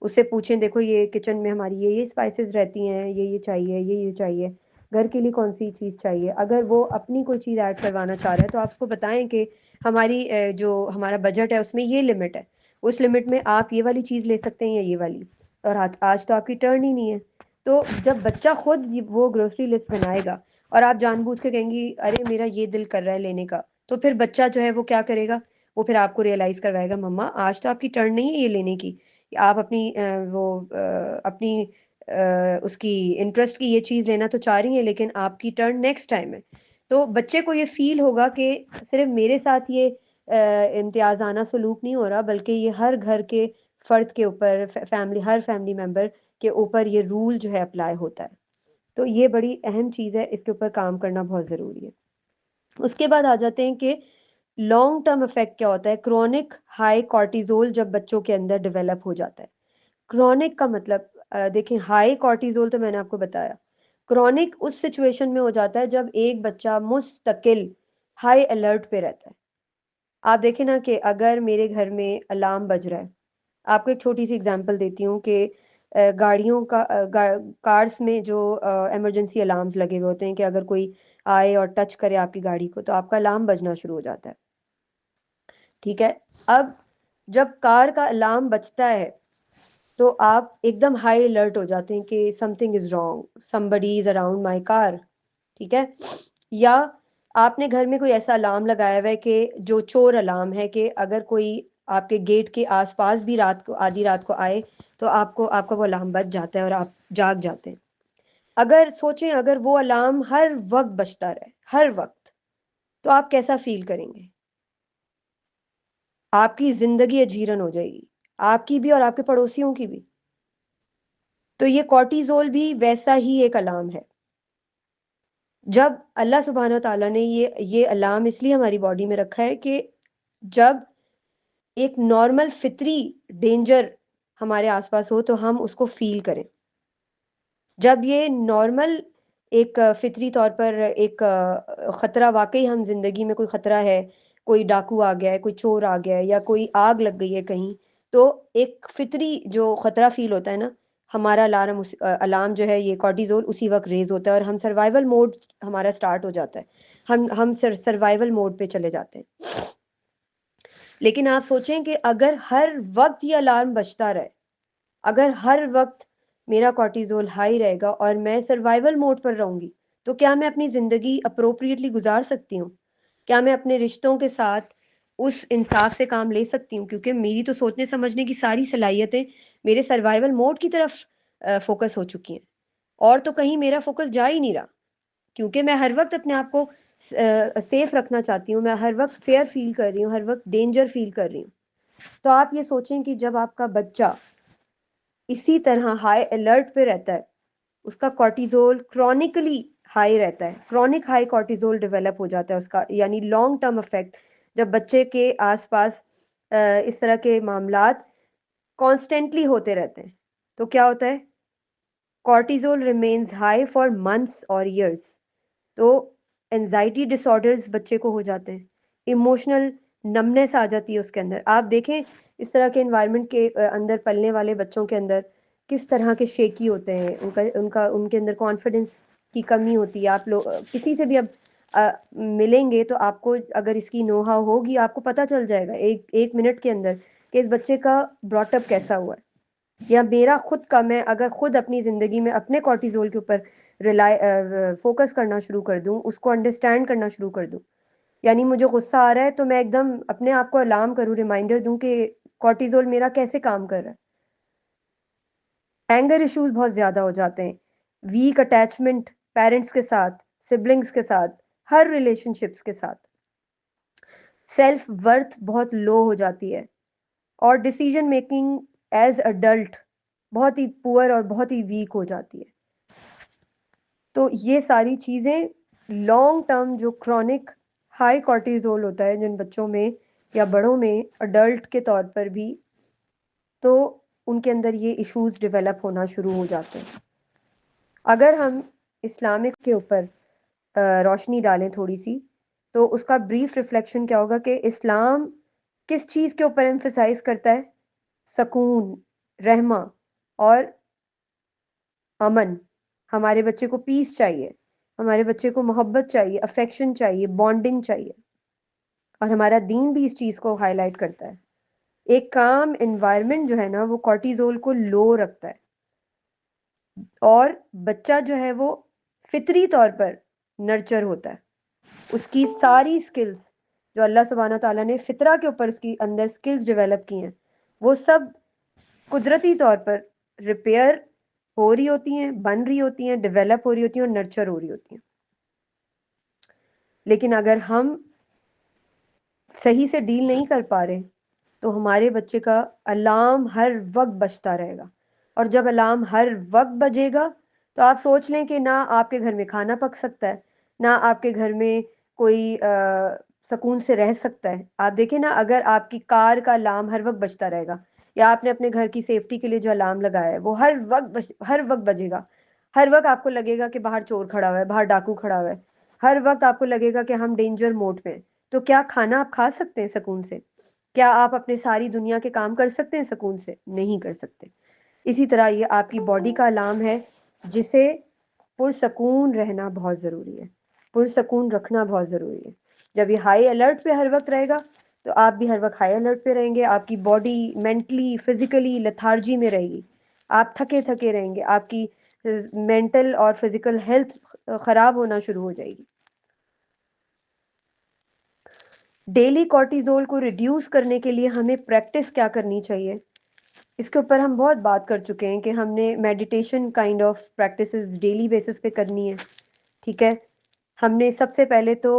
उससे पूछें, देखो ये किचन में हमारी ये स्पाइसेस रहती हैं, ये चाहिए, ये चाहिए, घर के लिए कौन सी चीज़ चाहिए। अगर वो अपनी कोई चीज़ ऐड करवाना चाह रहा है तो आप उसको बताएं कि हमारी जो हमारा बजट है उसमें ये लिमिट है, उस लिमिट में आप ये वाली चीज़ ले सकते हैं या ये वाली, और आज तो आपकी टर्न ही नहीं है। तो जब बच्चा खुद वो ग्रोसरी लिस्ट बनाएगा और आप जानबूझ के कहेंगी अरे मेरा ये दिल कर रहा है लेने का, तो फिर बच्चा जो है वो क्या करेगा, वो फिर आपको रियलाइज करवाएगा, मम्मा आज तो आपकी टर्न नहीं है ये लेने की, आप अपनी उसकी इंटरेस्ट की ये चीज़ लेना तो चाह रही हैं, लेकिन आपकी टर्न नेक्स्ट टाइम है। तो बच्चे को ये फील होगा कि सिर्फ मेरे साथ ये इम्तियाज़ाना सलूक नहीं हो रहा, बल्कि ये हर घर के फ़र्द के ऊपर, हर फैमिली मेंबर के ऊपर ये रूल जो है अप्लाई होता है। तो ये बड़ी अहम चीज़ है, इसके ऊपर काम करना बहुत ज़रूरी है। उसके बाद आ जाते हैं कि लॉन्ग टर्म इफेक्ट क्या होता है। क्रॉनिक हाई कॉर्टिजोल जब बच्चों के अंदर डेवलप हो जाता है, क्रॉनिक का मतलब देखें, हाई कॉर्टिजोल तो मैंने आपको बताया, क्रॉनिक उस सिचुएशन में हो जाता है जब एक बच्चा मुस्तकिल हाई अलर्ट पे रहता है। आप देखें ना कि अगर मेरे घर में अलार्म बज रहा है, आपको एक छोटी सी एग्जांपल देती हूँ कि गाड़ियों का कार्स में जो इमरजेंसी अलार्म्स लगे हुए होते हैं कि अगर कोई आए और टच करे आपकी गाड़ी को तो आपका अलार्म बजना शुरू हो जाता है, ठीक है? अब जब कार का अलार्म बजता है तो आप एकदम हाई अलर्ट हो जाते हैं कि something is wrong, somebody is around my car, ठीक है? या आपने घर में कोई ऐसा अलार्म लगाया हुआ है कि जो चोर अलार्म है कि अगर कोई आपके गेट के आसपास भी रात को, आधी रात को आए, तो आपको आपका वो अलार्म बज जाता है और आप जाग जाते हैं। अगर सोचें, अगर वो अलार्म हर वक्त बजता रहे, हर वक्त, तो आप कैसा फील करेंगे? आपकी जिंदगी अजीरन हो जाएगी, आपकी भी और आपके पड़ोसियों की भी। तो ये कॉर्टिजोल भी वैसा ही एक अलार्म है। जब अल्लाह सुब्हान ताला ने ये अलार्म इसलिए हमारी बॉडी में रखा है कि जब एक नॉर्मल फितरी डेंजर हमारे आसपास हो तो हम उसको फील करें। जब ये नॉर्मल एक फितरी तौर पर एक खतरा, वाकई हम जिंदगी में कोई खतरा है, कोई डाकू आ गया है, कोई चोर आ गया है, या कोई आग लग गई है कहीं, तो एक फितरी जो खतरा फील होता है ना, हमारा अलार्म जो है ये कॉर्टिजोल उसी वक्त रेज होता है और हम सर्वाइवल मोड हमारा स्टार्ट हो जाता है। हम सर्वाइवल मोड पे चले जाते हैं। लेकिन आप सोचें कि अगर हर वक्त ये अलार्म बजता रहे, अगर हर वक्त मेरा कॉर्टिजोल हाई रहेगा और मैं सर्वाइवल मोड पर रहूंगी, तो क्या मैं अपनी ज़िंदगी अप्रोप्रिएटली गुजार सकती हूँ? क्या मैं अपने रिश्तों के साथ उस इंसाफ से काम ले सकती हूँ? क्योंकि मेरी तो सोचने समझने की सारी सलाहियतें मेरे सर्वाइवल मोड की तरफ फोकस हो चुकी हैं, और तो कहीं मेरा फोकस जा ही नहीं रहा, क्योंकि मैं हर वक्त अपने आप को सेफ रखना चाहती हूँ, मैं हर वक्त फेयर फील कर रही हूँ, हर वक्त डेंजर फील कर रही हूँ। तो आप ये सोचें कि जब आपका बच्चा इसी तरह हाई अलर्ट पे रहता है, उसका कॉर्टिजोल क्रॉनिकली हाई रहता है, क्रॉनिक हाई कॉर्टिजोल डेवलप हो जाता है उसका, यानी लॉन्ग टर्म इफेक्ट, जब बच्चे के आसपास इस तरह के मामलात कॉन्स्टेंटली होते रहते हैं, तो क्या होता है? Cortisol remains high for months और ईयर्स। तो एनजाइटी डिसऑर्डर्स बच्चे को हो जाते हैं, इमोशनल नमनेस आ जाती है उसके अंदर। आप देखें इस तरह के एनवायरनमेंट के अंदर पलने वाले बच्चों के अंदर किस तरह के शेकी होते हैं, उनका उनका उनके अंदर कॉन्फिडेंस की कमी होती है। आप लोग किसी से भी अब मिलेंगे तो आपको अगर इसकी नो हाउ होगी आपको पता चल जाएगा एक मिनट के अंदर कि इस बच्चे का ब्रॉटअप कैसा हुआ है, या मेरा खुद का, मैं अगर खुद अपनी ज़िंदगी में अपने कॉर्टिजोल के ऊपर फोकस करना शुरू कर दूं, उसको अंडरस्टैंड करना शुरू कर दूं, यानी मुझे गुस्सा आ रहा है तो मैं एकदम अपने आप को अलार्म करूं, रिमाइंडर दूं कि कॉर्टिजोल मेरा कैसे काम कर रहा है। एंगर इश्यूज बहुत ज़्यादा हो जाते हैं, वीक अटैचमेंट पेरेंट्स के साथ, सिबलिंग्स के साथ, हर रिलेशनशिप्स के साथ, सेल्फ वर्थ बहुत लो हो जाती है, और डिसीजन मेकिंग एज अडल्ट बहुत ही पुअर और बहुत ही वीक हो जाती है। तो ये सारी चीज़ें लॉन्ग टर्म जो क्रॉनिक हाई कॉर्टिजोल होता है जिन बच्चों में या बड़ों में अडल्ट के तौर पर भी, तो उनके अंदर ये इश्यूज डेवलप होना शुरू हो जाते हैं। अगर हम इस्लामिक के ऊपर रोशनी डालें थोड़ी सी, तो उसका ब्रीफ रिफ्लेक्शन क्या होगा कि इस्लाम किस चीज़ के ऊपर एम्फसाइज करता है? सकून, रहमा और अमन। हमारे बच्चे को पीस चाहिए, हमारे बच्चे को मोहब्बत चाहिए, अफेक्शन चाहिए, बॉन्डिंग चाहिए, और हमारा दीन भी इस चीज़ को हाईलाइट करता है। एक काम एनवायरनमेंट जो है ना वो कॉर्टिजोल को लो रखता है, और बच्चा जो है वो फितरी तौर पर नर्चर होता है। उसकी सारी स्किल्स जो अल्लाह सुब्हाना ताला ने फितरा के ऊपर उसकी अंदर स्किल्स डेवलप की हैं, वो सब कुदरती तौर पर रिपेयर हो रही होती हैं, बन रही होती हैं, डेवलप हो रही होती हैं और नर्चर हो रही होती हैं। लेकिन अगर हम सही से डील नहीं कर पा रहे तो हमारे बच्चे का अलार्म हर वक्त बजता रहेगा, और जब अलार्म हर वक्त बजेगा तो आप सोच लें कि ना आपके घर में खाना पक सकता है, ना आपके घर में कोई सुकून से रह सकता है। आप देखें ना, अगर आपकी कार का अलार्म हर वक्त बजता रहेगा, या आपने अपने घर की सेफ्टी के लिए जो अलार्म लगाया है वो हर वक्त बजेगा, हर वक्त आपको लगेगा कि बाहर चोर खड़ा हुआ है, बाहर डाकू खड़ा हुआ है, हर वक्त आपको लगेगा कि हम डेंजर मोड में हैं, तो क्या खाना आप खा सकते हैं सुकून से? क्या आप अपने सारी दुनिया के काम कर सकते हैं सुकून से? नहीं कर सकते। इसी तरह ये आपकी बॉडी का अलार्म है, जिसे पुरसकून रहना बहुत ज़रूरी है, पुरसकून रखना बहुत ज़रूरी है। जब ये हाई अलर्ट पे हर वक्त रहेगा तो आप भी हर वक्त हाई अलर्ट पे रहेंगे, आपकी बॉडी मेंटली फिजिकली लेथार्जी में रहेगी, आप थके थके रहेंगे, आपकी मेंटल और फिजिकल हेल्थ खराब होना शुरू हो जाएगी। डेली कॉर्टिजोल को रिड्यूस करने के लिए हमें प्रैक्टिस क्या करनी चाहिए? इसके ऊपर हम बहुत बात कर चुके हैं कि हमने meditation kind of practices daily basis पे करनी है, ठीक है। हमने सबसे पहले तो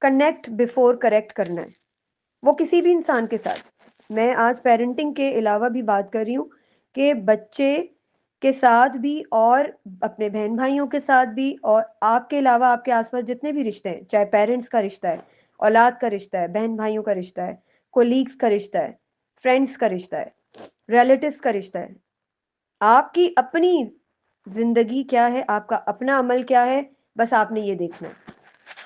कनेक्ट बिफोर करेक्ट करना है, वो किसी भी इंसान के साथ। मैं आज पेरेंटिंग के अलावा भी बात कर रही हूँ कि बच्चे के साथ भी, और अपने बहन भाइयों के साथ भी, और आपके अलावा आपके आसपास जितने भी रिश्ते हैं, चाहे पेरेंट्स का रिश्ता है, औलाद का रिश्ता है, बहन भाइयों का रिश्ता है, कोलीग्स का रिश्ता है, फ्रेंड्स का रिश्ता है, रिलेटिव्स का रिश्ता है, आपकी अपनी जिंदगी क्या है, आपका अपना अमल क्या है, बस आपने ये देखना है।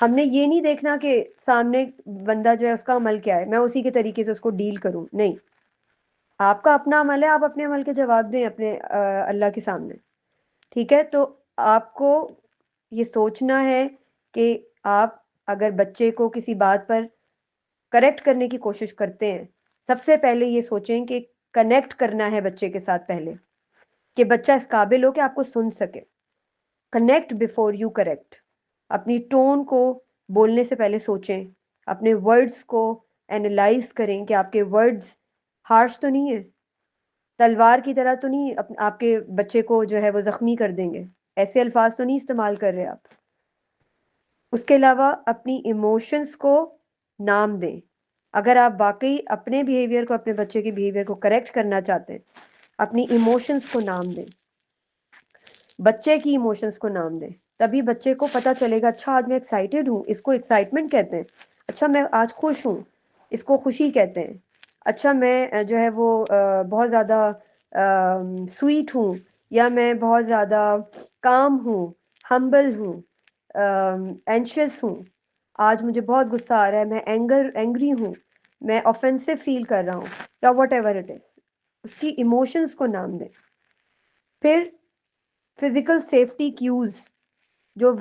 हमने ये नहीं देखना कि सामने बंदा जो है उसका अमल क्या है, मैं उसी के तरीके से उसको डील करूं, नहीं। आपका अपना अमल है, आप अपने अमल के जवाब दें अपने अल्लाह के सामने, ठीक है। तो आपको ये सोचना है कि आप अगर बच्चे को किसी बात पर करेक्ट करने की कोशिश करते हैं, सबसे पहले ये सोचें कि कनेक्ट करना है बच्चे के साथ पहले, कि बच्चा इस काबिल हो कि आपको सुन सके। Connect before you correct. अपनी टोन को बोलने से पहले सोचें, अपने वर्ड्स को एनालाइज करें कि आपके वर्ड्स हार्श तो नहीं है, तलवार की तरह तो नहीं आपके बच्चे को जो है वो जख्मी कर देंगे, ऐसे अल्फाज तो नहीं इस्तेमाल कर रहे आप। उसके अलावा अपनी इमोशंस को नाम दें। अगर आप वाकई अपने बिहेवियर को, अपने बच्चे के बिहेवियर को करेक्ट करना चाहते हैं, अपनी इमोशंस को नाम दें, बच्चे की इमोशंस को नाम दें। तभी बच्चे को पता चलेगा, अच्छा आज मैं एक्साइटेड हूँ, इसको एक्साइटमेंट कहते हैं। अच्छा मैं आज खुश हूँ, इसको खुशी कहते हैं। अच्छा मैं जो है वो बहुत ज़्यादा स्वीट हूँ, या मैं बहुत ज़्यादा काम हूँ, हम्बल हूँ, एंशियस हूँ, आज मुझे बहुत गुस्सा आ रहा है, मैं एंग्री हूँ, मैं ऑफेंसिव फील कर रहा हूँ, या वट एवर इट इज़। उसकी इमोशंस को नाम दें। फिर फिजिकल सेफ्टी क्यूज जो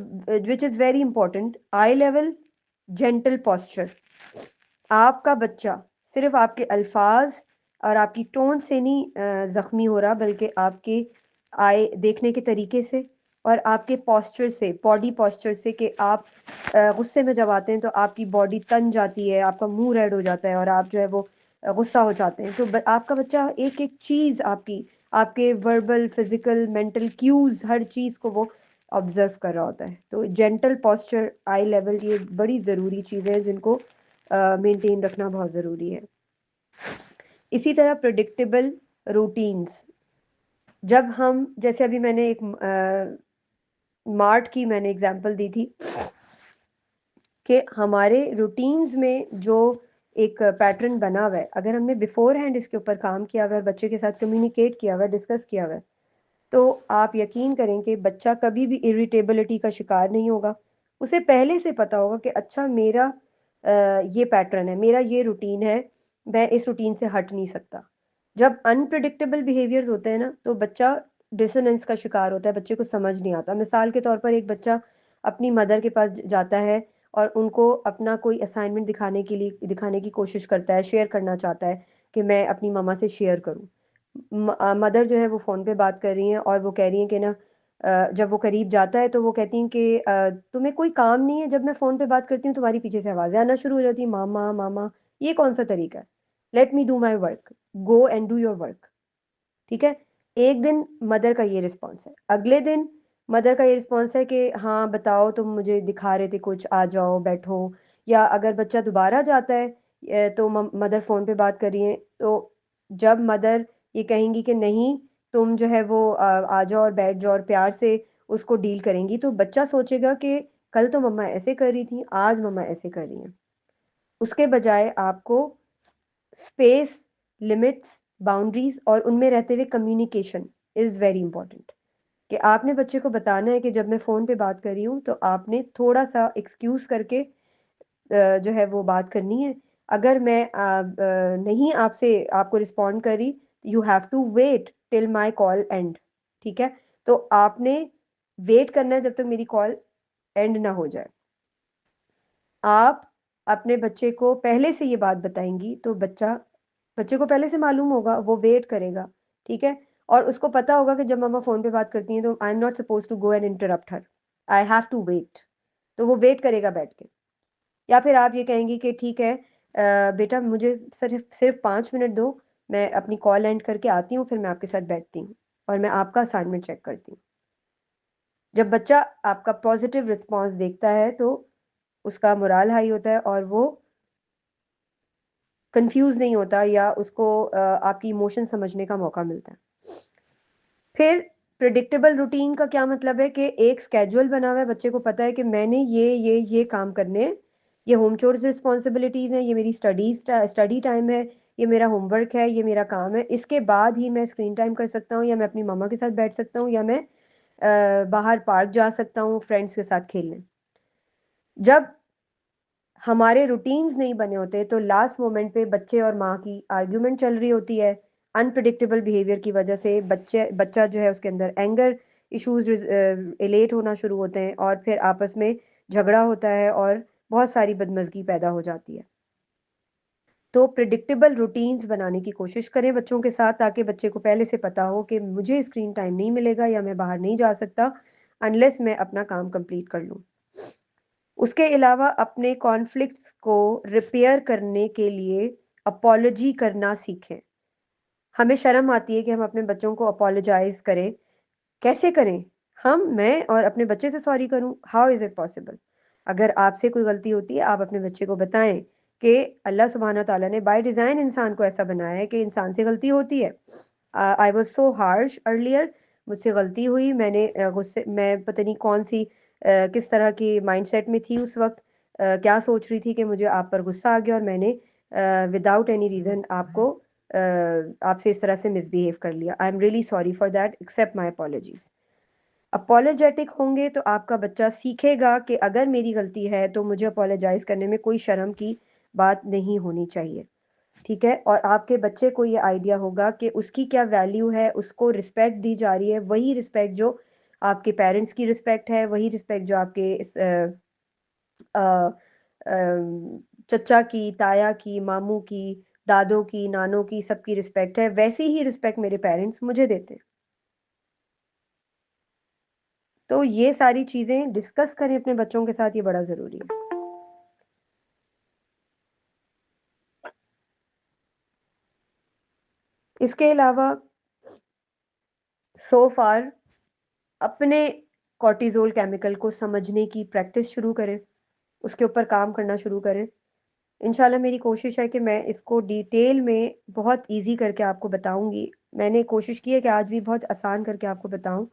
which is very important, eye level, gentle posture. आपका बच्चा सिर्फ आपके अल्फाज और आपकी टोन से नहीं ज़ख्मी हो रहा, बल्कि आपके आए देखने के तरीके से और आपके पॉस्चर से, बॉडी पॉस्चर से, कि आप गुस्से में जब आते हैं तो आपकी बॉडी तन जाती है, आपका मुंह रेड हो जाता है और आप जो है वो गुस्सा हो जाते हैं। तो आपका बच्चा एक एक चीज़ आपकी, आपके वर्बल, फिजिकल, मेंटल क्यूज, हर चीज़ को वो ऑब्जर्व कर रहा होता है। तो जेंटल पॉस्चर, आई लेवल, ये बड़ी ज़रूरी चीज़ें हैं जिनको मेंटेन रखना बहुत ज़रूरी है। इसी तरह प्रिडिक्टेबल रूटीन्स, जब हम, जैसे अभी मैंने एक मार्ट की मैंने एग्जांपल दी थी कि हमारे रूटीन्स में जो एक पैटर्न बना हुआ है, अगर हमने बिफोर हैंड इसके ऊपर काम किया हुआ है, बच्चे के साथ कम्युनिकेट किया हुआ है, डिस्कस किया हुआ है, तो आप यकीन करें कि बच्चा कभी भी इरिटेबिलिटी का शिकार नहीं होगा। उसे पहले से पता होगा कि अच्छा मेरा ये पैटर्न है, मेरा ये रूटीन है, मैं इस रूटीन से हट नहीं सकता। जब अनप्रिडिक्टेबल बिहेवियर्स होते हैं ना, तो बच्चा डिसोनेंस का शिकार होता है, बच्चे को समझ नहीं आता। मिसाल के तौर पर एक बच्चा अपनी मदर के पास जाता है और उनको अपना कोई असाइनमेंट दिखाने की कोशिश करता है, शेयर करना चाहता है कि मैं अपनी मम्मा से शेयर करूं। मदर जो है वो फ़ोन पे बात कर रही हैं और वो कह रही हैं कि ना, जब वो करीब जाता है तो वो कहती हैं कि तुम्हें कोई काम नहीं है, जब मैं फ़ोन पे बात करती हूँ तुम्हारी पीछे से आवाज़ें आना शुरू हो जाती हैं, मामा मामा। ये कौन सा तरीका है? Let me do my work, go and do your work. ठीक है। एक दिन मदर का ये रिस्पॉन्स है, अगले दिन मदर का ये रिस्पॉन्स है कि हाँ बताओ, तुम मुझे दिखा रहे थे कुछ, आ जाओ बैठो। या अगर बच्चा दोबारा जाता है तो मदर फ़ोन पे बात कर रही है, तो जब मदर ये कहेंगी कि नहीं, तुम जो है वो आ जाओ और बैठ जाओ और प्यार से उसको डील करेंगी, तो बच्चा सोचेगा कि कल तो मम्मा ऐसे कर रही थी, आज मम्मा ऐसे कर रही हैं। उसके बजाय आपको स्पेस, लिमिट्स, बाउंड्रीज और उनमें रहते हुए कम्युनिकेशन इज़ वेरी इंपॉर्टेंट। कि आपने बच्चे को बताना है कि जब मैं फ़ोन पे बात कर रही हूँ तो आपने थोड़ा सा एक्सक्यूज़ करके जो है वो बात करनी है। अगर मैं नहीं आपसे आपको रिस्पॉन्ड कर रही, you have to wait till my call end. ठीक है। तो आपने वेट करना है जब तक मेरी कॉल एंड ना हो जाए। आप अपने बच्चे को पहले से ये बात बताएंगी तो बच्चे को पहले से मालूम होगा, वो वेट करेगा। ठीक है। और उसको पता होगा कि जब मम्मा फ़ोन पे बात करती हैं तो I am not suppose to go and interrupt her, I have to wait. तो वो वेट करेगा बैठ के। या फिर आप ये कहेंगी कि ठीक है, बेटा मुझे सिर्फ सिर्फ 5 मिनट दो, मैं अपनी कॉल एंड करके आती हूँ, फिर मैं आपके साथ बैठती हूँ और मैं आपका असाइनमेंट चेक करती हूँ। जब बच्चा आपका पॉजिटिव रिस्पॉन्स देखता है तो उसका मोराल हाई होता है और वो कंफ्यूज नहीं होता, या उसको आपकी इमोशन समझने का मौका मिलता है। फिर प्रिडिक्टेबल रूटीन का क्या मतलब है कि एक स्केड्यूल बना हुआ है, बच्चे को पता है कि मैंने ये काम करने हैं, ये होम चोर्स रिस्पॉन्सिबिलिटीज़ हैं, ये मेरी स्टडी टाइम है, ये मेरा होमवर्क है, ये मेरा काम है, इसके बाद ही मैं स्क्रीन टाइम कर सकता हूँ, या मैं अपनी मम्मा के साथ बैठ सकता हूँ, या मैं बाहर पार्क जा सकता हूँ फ्रेंड्स के साथ खेलने। जब हमारे रूटीन्स नहीं बने होते तो लास्ट मोमेंट पे बच्चे और माँ की आर्ग्यूमेंट चल रही होती है। अनप्रिडिक्टेबल बिहेवियर की वजह से बच्चा जो है उसके अंदर एंगर इश्यूज एलेट होना शुरू होते हैं और फिर आपस में झगड़ा होता है और बहुत सारी बदमज़गी पैदा हो जाती है। तो प्रिडिक्टेबल रूटीन्स बनाने की कोशिश करें बच्चों के साथ, ताकि बच्चे को पहले से पता हो कि मुझे स्क्रीन टाइम नहीं मिलेगा या मैं बाहर नहीं जा सकता अनलेस मैं अपना काम कंप्लीट कर लूँ। उसके अलावा अपने कॉन्फ्लिक्ट्स को रिपेयर करने के लिए अपॉलजी करना सीखें। हमें शर्म आती है कि हम अपने बच्चों को अपॉलोजाइज़ करें। कैसे करें? मैं और अपने बच्चे से सॉरी करूँ? How is it possible? अगर आपसे कोई गलती होती है, आप अपने बच्चे को बताएँ कि अल्लाह सुब्हाना तआला ने बाय डिज़ाइन इंसान को ऐसा बनाया है कि इंसान से गलती होती है। I was so harsh earlier, मुझसे गलती हुई, मैं पता नहीं कौन-सी किस तरह की माइंडसेट में थी उस वक़्त, क्या सोच रही थी कि मुझे आप पर गुस्सा आ गया और मैंने विदाउट एनी रीज़न आपसे इस तरह से मिसबिहेव कर लिया। I am really sorry for that, accept my apologies. Apologetic होंगे तो आपका बच्चा सीखेगा कि अगर मेरी गलती है तो मुझे अपोलोजाइज़ करने में कोई शर्म की बात नहीं होनी चाहिए। ठीक है। और आपके बच्चे को ये आइडिया होगा कि उसकी क्या वैल्यू है, उसको रिस्पेक्ट दी जा रही है, वही रिस्पेक्ट जो आपके पेरेंट्स की रिस्पेक्ट है, वही रिस्पेक्ट जो आपके अ, चचा की, ताया की, मामू की, दादों की, नानों की, सबकी रिस्पेक्ट है, वैसी ही रिस्पेक्ट मेरे पेरेंट्स मुझे देते हैं। तो ये सारी चीज़ें डिस्कस करें अपने बच्चों के साथ, ये बड़ा ज़रूरी है। इसके अलावा सो फार अपने कॉर्टिज़ोल केमिकल को समझने की प्रैक्टिस शुरू करें, उसके ऊपर काम करना शुरू करें। इंशाल्लाह मेरी कोशिश है कि मैं इसको डिटेल में बहुत ईज़ी करके आपको बताऊँगी। मैंने कोशिश की है कि आज भी बहुत आसान करके आपको बताऊँ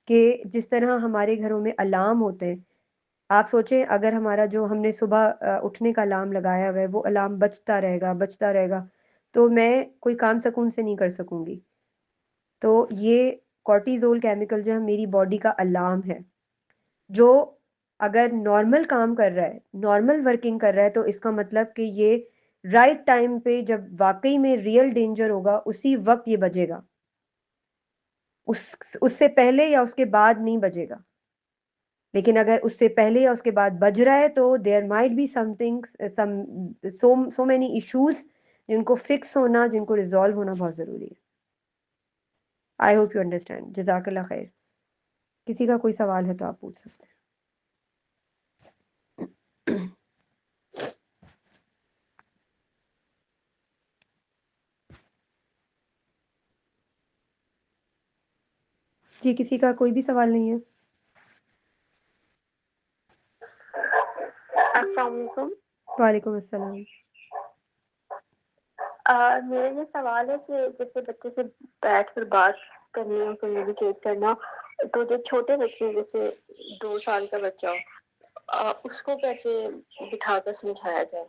कि जिस तरह हमारे घरों में अलार्म होते हैं, आप सोचें अगर हमारा जो हमने सुबह उठने का अलार्म लगाया हुआ है, वो अलार्म बजता रहेगा, तो मैं कोई काम सुकून से नहीं कर सकूँगी। तो ये कॉर्टिज़ोल केमिकल जो है मेरी बॉडी का अलार्म है, जो अगर नॉर्मल काम कर रहा है, नॉर्मल वर्किंग कर रहा है, तो इसका मतलब कि ये राइट टाइम पे जब वाक़ई में रियल डेंजर होगा, उसी वक़्त ये बजेगा। उससे पहले या उसके बाद नहीं बजेगा। लेकिन अगर उससे पहले या उसके बाद बज रहा है, तो there might be something so many issues जिनको फिक्स होना, जिनको रिज़ॉल्व होना बहुत ज़रूरी है। I hope you understand. जज़ाकल्लाह खैर। किसी का कोई सवाल है तो आप पूछ सकते हैं। जी, किसी का कोई भी सवाल नहीं है? अस्सलाम वालेकुम। वालेकुम अस्सलाम। मेरा ये सवाल है कि जैसे बच्चे से बैठ कर बात करनी और कम्युनिकेट करना, तो जो छोटे बच्चे जैसे 2 साल का बच्चा हो, उसको कैसे बिठाकर समझाया जाए?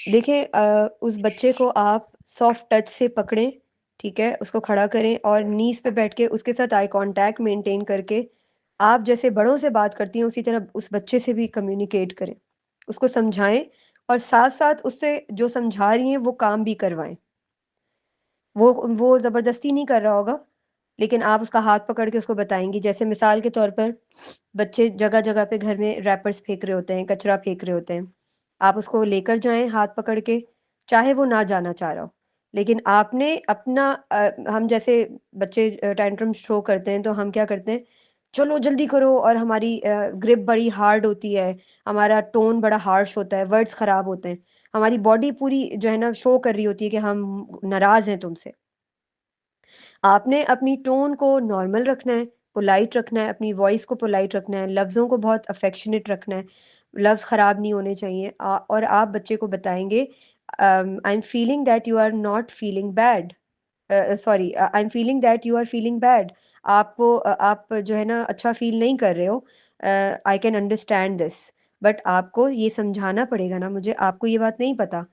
देखिए उस बच्चे को आप सॉफ्ट टच से पकड़ें, ठीक है? उसको खड़ा करें और नीज़ पे बैठ के उसके साथ आई कॉन्टैक्ट मेंटेन करके, आप जैसे बड़ों से बात करती हैं, उसी तरह उस बच्चे से भी कम्युनिकेट करें। उसको समझाएँ और साथ-साथ उससे जो समझा रही हैं, वो काम भी करवाएँ। वो ज़बरदस्ती नहीं कर रहा होगा, लेकिन आप उसका हाथ पकड़ के उसको बताएँगी। जैसे मिसाल के तौर पर बच्चे जगह-जगह पे घर में रैपर्स फेंक रहे होते हैं, कचरा फेंक रहे होते हैं। आप उसको लेकर जाएँ हाथ पकड़ के, चाहे वो ना जाना चाह रहा हो। लेकिन आपने अपना हम जैसे बच्चे टेंट्रम्स थ्रो करते हैं, तो हम क्या करते हैं, "चलो जल्दी करो" और हमारी ग्रिप बड़ी हार्ड होती है, हमारा टोन बड़ा हार्श होता है, वर्ड्स ख़राब होते हैं। हमारी बॉडी पूरी जो है ना शो कर रही होती है कि हम नाराज़ हैं तुमसे। आपने अपनी टोन को नॉर्मल रखना है, पोलाइट रखना है, अपनी वॉइस को पोलाइट रखना है, लफ्ज़ों को बहुत अफ़ेक्शनेट रखना है, लफ्ज़ ख़राब नहीं होने चाहिए। और आप बच्चे को बताएँगे I am feeling that you are not feeling bad, sorry I am feeling that you are feeling bad. आपको आप जो है ना अच्छा फ़ील नहीं कर रहे हो, I can understand this, but आपको ये समझाना पड़ेगा ना मुझे, आपको ये बात नहीं पता।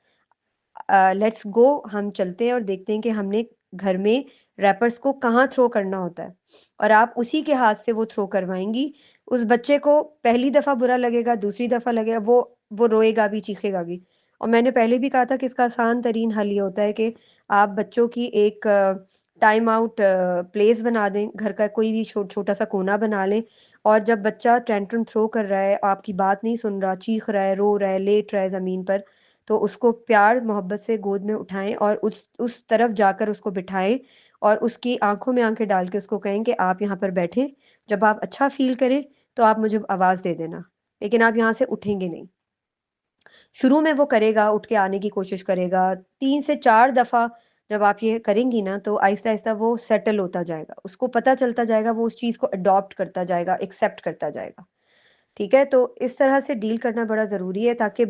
लेट्स गो, हम चलते हैं और देखते हैं कि हमने घर में रैपर्स को कहाँ थ्रो करना होता है, और आप उसी के हाथ से वो थ्रो करवाएँगी। उस बच्चे को पहली दफ़ा बुरा लगेगा, दूसरी दफ़ा लगेगा, वो रोएगा भी, चीखेगा भी। और मैंने पहले भी कहा था कि इसका आसान तरीन हल ये होता है कि आप बच्चों की एक टाइम आउट प्लेस बना दें, घर का कोई भी छोटा-सा कोना बना लें, और जब बच्चा टेंट्रम थ्रो कर रहा है, आपकी बात नहीं सुन रहा, चीख रहा है, रो रहा है, लेट रहा है ज़मीन पर, तो उसको प्यार मोहब्बत से गोद में उठाएँ और उस तरफ जाकर उसको बिठाएँ और उसकी आँखों में आँखें डाल के उसको कहें कि आप यहाँ पर बैठें, जब आप अच्छा फ़ील करें तो आप मुझे आवाज़ दे देना, लेकिन आप यहाँ से उठेंगे नहीं। शुरू में वो करेगा, उठ के आने की कोशिश करेगा, 3 से 4 दफ़ा जब आप ये करेंगी ना, तो आहिस्ता-आहिस्ता वो सेटल होता जाएगा। उसको पता चलता जाएगा, वो उस चीज़ को अडॉप्ट करता जाएगा, एक्सेप्ट करता जाएगा। ठीक है? तो इस तरह से डील करना बड़ा ज़रूरी है, ताकि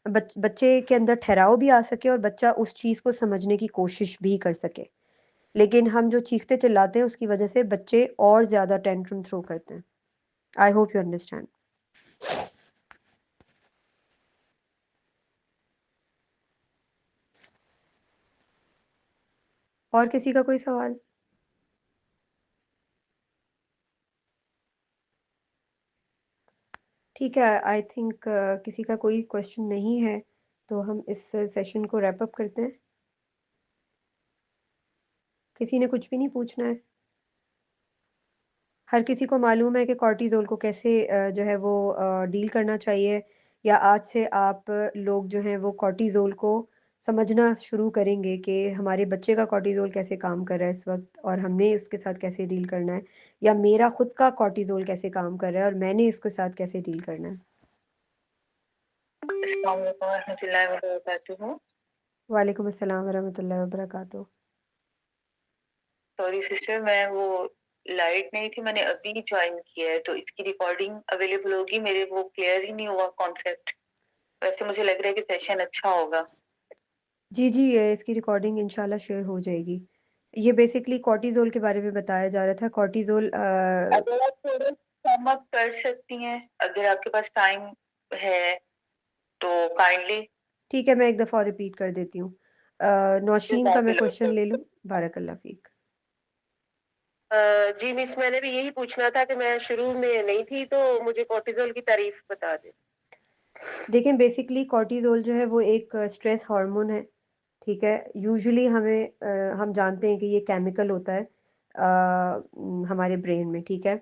बच्चे के अंदर ठहराव भी आ सके और बच्चा उस चीज़ को समझने की कोशिश भी कर सके। लेकिन हम जो चीखते-चिल्लाते हैं उसकी वज़ह से बच्चे और ज़्यादा टेंट्रम थ्रो करते हैं। आई होप यू अंडरस्टैंड। और किसी का कोई सवाल? ठीक है, आई थिंक किसी का कोई क्वेश्चन नहीं है, तो हम इस सेशन को रैप अप करते हैं। किसी ने कुछ भी नहीं पूछना है? हर किसी को मालूम है कि कॉर्टिज़ोल को कैसे जो है वो डील करना चाहिए, या आज से आप लोग जो हैं वो कॉर्टिज़ोल को समझना शुरू करेंगे कि हमारे बच्चे का कॉर्टिज़ोल कैसे काम कर रहा है इस वक़्त और हमने उसके साथ कैसे डील करना है, या मेरा खुद का कॉर्टिज़ोल कैसे काम कर रहा है और मैंने इसके साथ कैसे डील करना है। अस्सलाम वालेकुम रहमतुल्लाहि व बरकातुहू। वालेकुम अस्सलाम वरहमतुल्लाहि वबरकातुहू। सॉरी सिस्टर, मैं वो लाइट नहीं थी, मैंने अभी ज्वाइन किया है, तो इसकी रिकॉर्डिंग अवेलेबल होगी। मेरे वो क्लियर ही नहीं हुआ कॉन्सेप्ट। वैसे मुझे लग रहा है कि सेशन अच्छा होगा। जी, जी, इसकी रिकॉर्डिंग इंशाल्लाह शेयर हो जाएगी। ये बेसिकली कॉर्टिज़ोल के बारे में बताया जा रहा था। कॉर्टिज़ोल अगर आप थोड़ा सम अप कर सकती हैं, अगर आपके पास टाइम है तो काइंडली। ठीक है, मैं एक दफ़ा और रिपीट कर देती हूँ। नौशीन का मैं क्वेश्चन ले लूँ? बारकल्ला फ़ीक। जी मिस, मैंने भी यही पूछना था कि मैं शुरू में नहीं थी, तो मुझे कॉर्टिज़ोल की तारीफ बता दें। देखें, बेसिकली कॉर्टिज़ोल जो है वो एक स्ट्रेस हार्मोन है, ठीक है? यूजुअली हम जानते हैं कि ये केमिकल होता है हमारे ब्रेन में, ठीक है?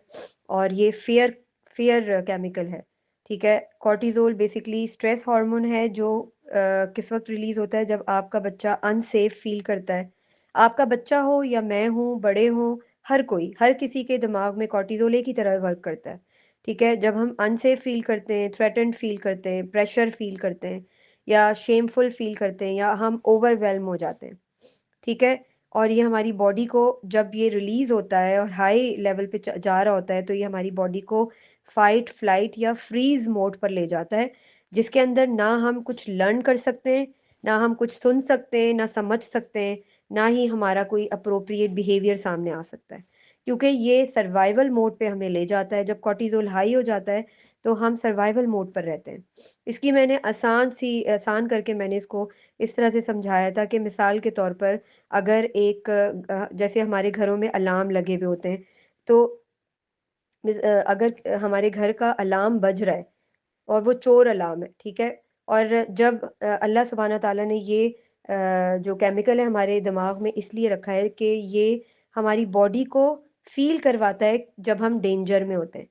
और ये फ़ियर फ़ियर केमिकल है, ठीक है? कॉर्टिज़ोल बेसिकली स्ट्रेस हार्मोन है जो किस वक़्त रिलीज़ होता है जब आपका बच्चा अनसेफ़ फ़ील करता है। आपका बच्चा हो या मैं हूँ, बड़े हों, हर किसी के दिमाग में कॉर्टिज़ोल एक ही तरह वर्क करता है, ठीक है? जब हम अनसेफ़ फ़ील करते हैं, थ्रेटन्ड फ़ील करते हैं, प्रेशर फ़ील करते हैं या शेमफुल फ़ील करते हैं या हम ओवरवेल्म हो जाते हैं, ठीक है? और ये हमारी बॉडी को जब ये रिलीज़ होता है और हाई लेवल पे जा रहा होता है, तो ये हमारी बॉडी को फ़ाइट, फ़्लाइट या फ्रीज़ मोड पर ले जाता है, जिसके अंदर ना हम कुछ लर्न कर सकते हैं, ना हम कुछ सुन सकते हैं, ना समझ सकते हैं, ना ही हमारा कोई एप्रोप्रिएट बिहेवियर सामने आ सकता है। क्योंकि ये सर्वाइवल मोड पे हमें ले जाता है, जब कॉर्टिज़ोल हाई हो जाता है, तो हम सर्वाइवल मोड पर रहते हैं। इसकी मैंने आसान करके मैंने इसको इस तरह से समझाया था कि मिसाल के तौर पर अगर जैसे हमारे घरों में अलार्म लगे हुए होते हैं, तो अगर हमारे घर का अलार्म बज रहा है और वो चोर अलार्म है, ठीक है? और जब अल्लाह सुब्हाना ताला ने ये जो केमिकल है हमारे दिमाग में इसलिए रखा है कि ये हमारी बॉडी को फ़ील करवाता है जब हम डेंजर में होते हैं,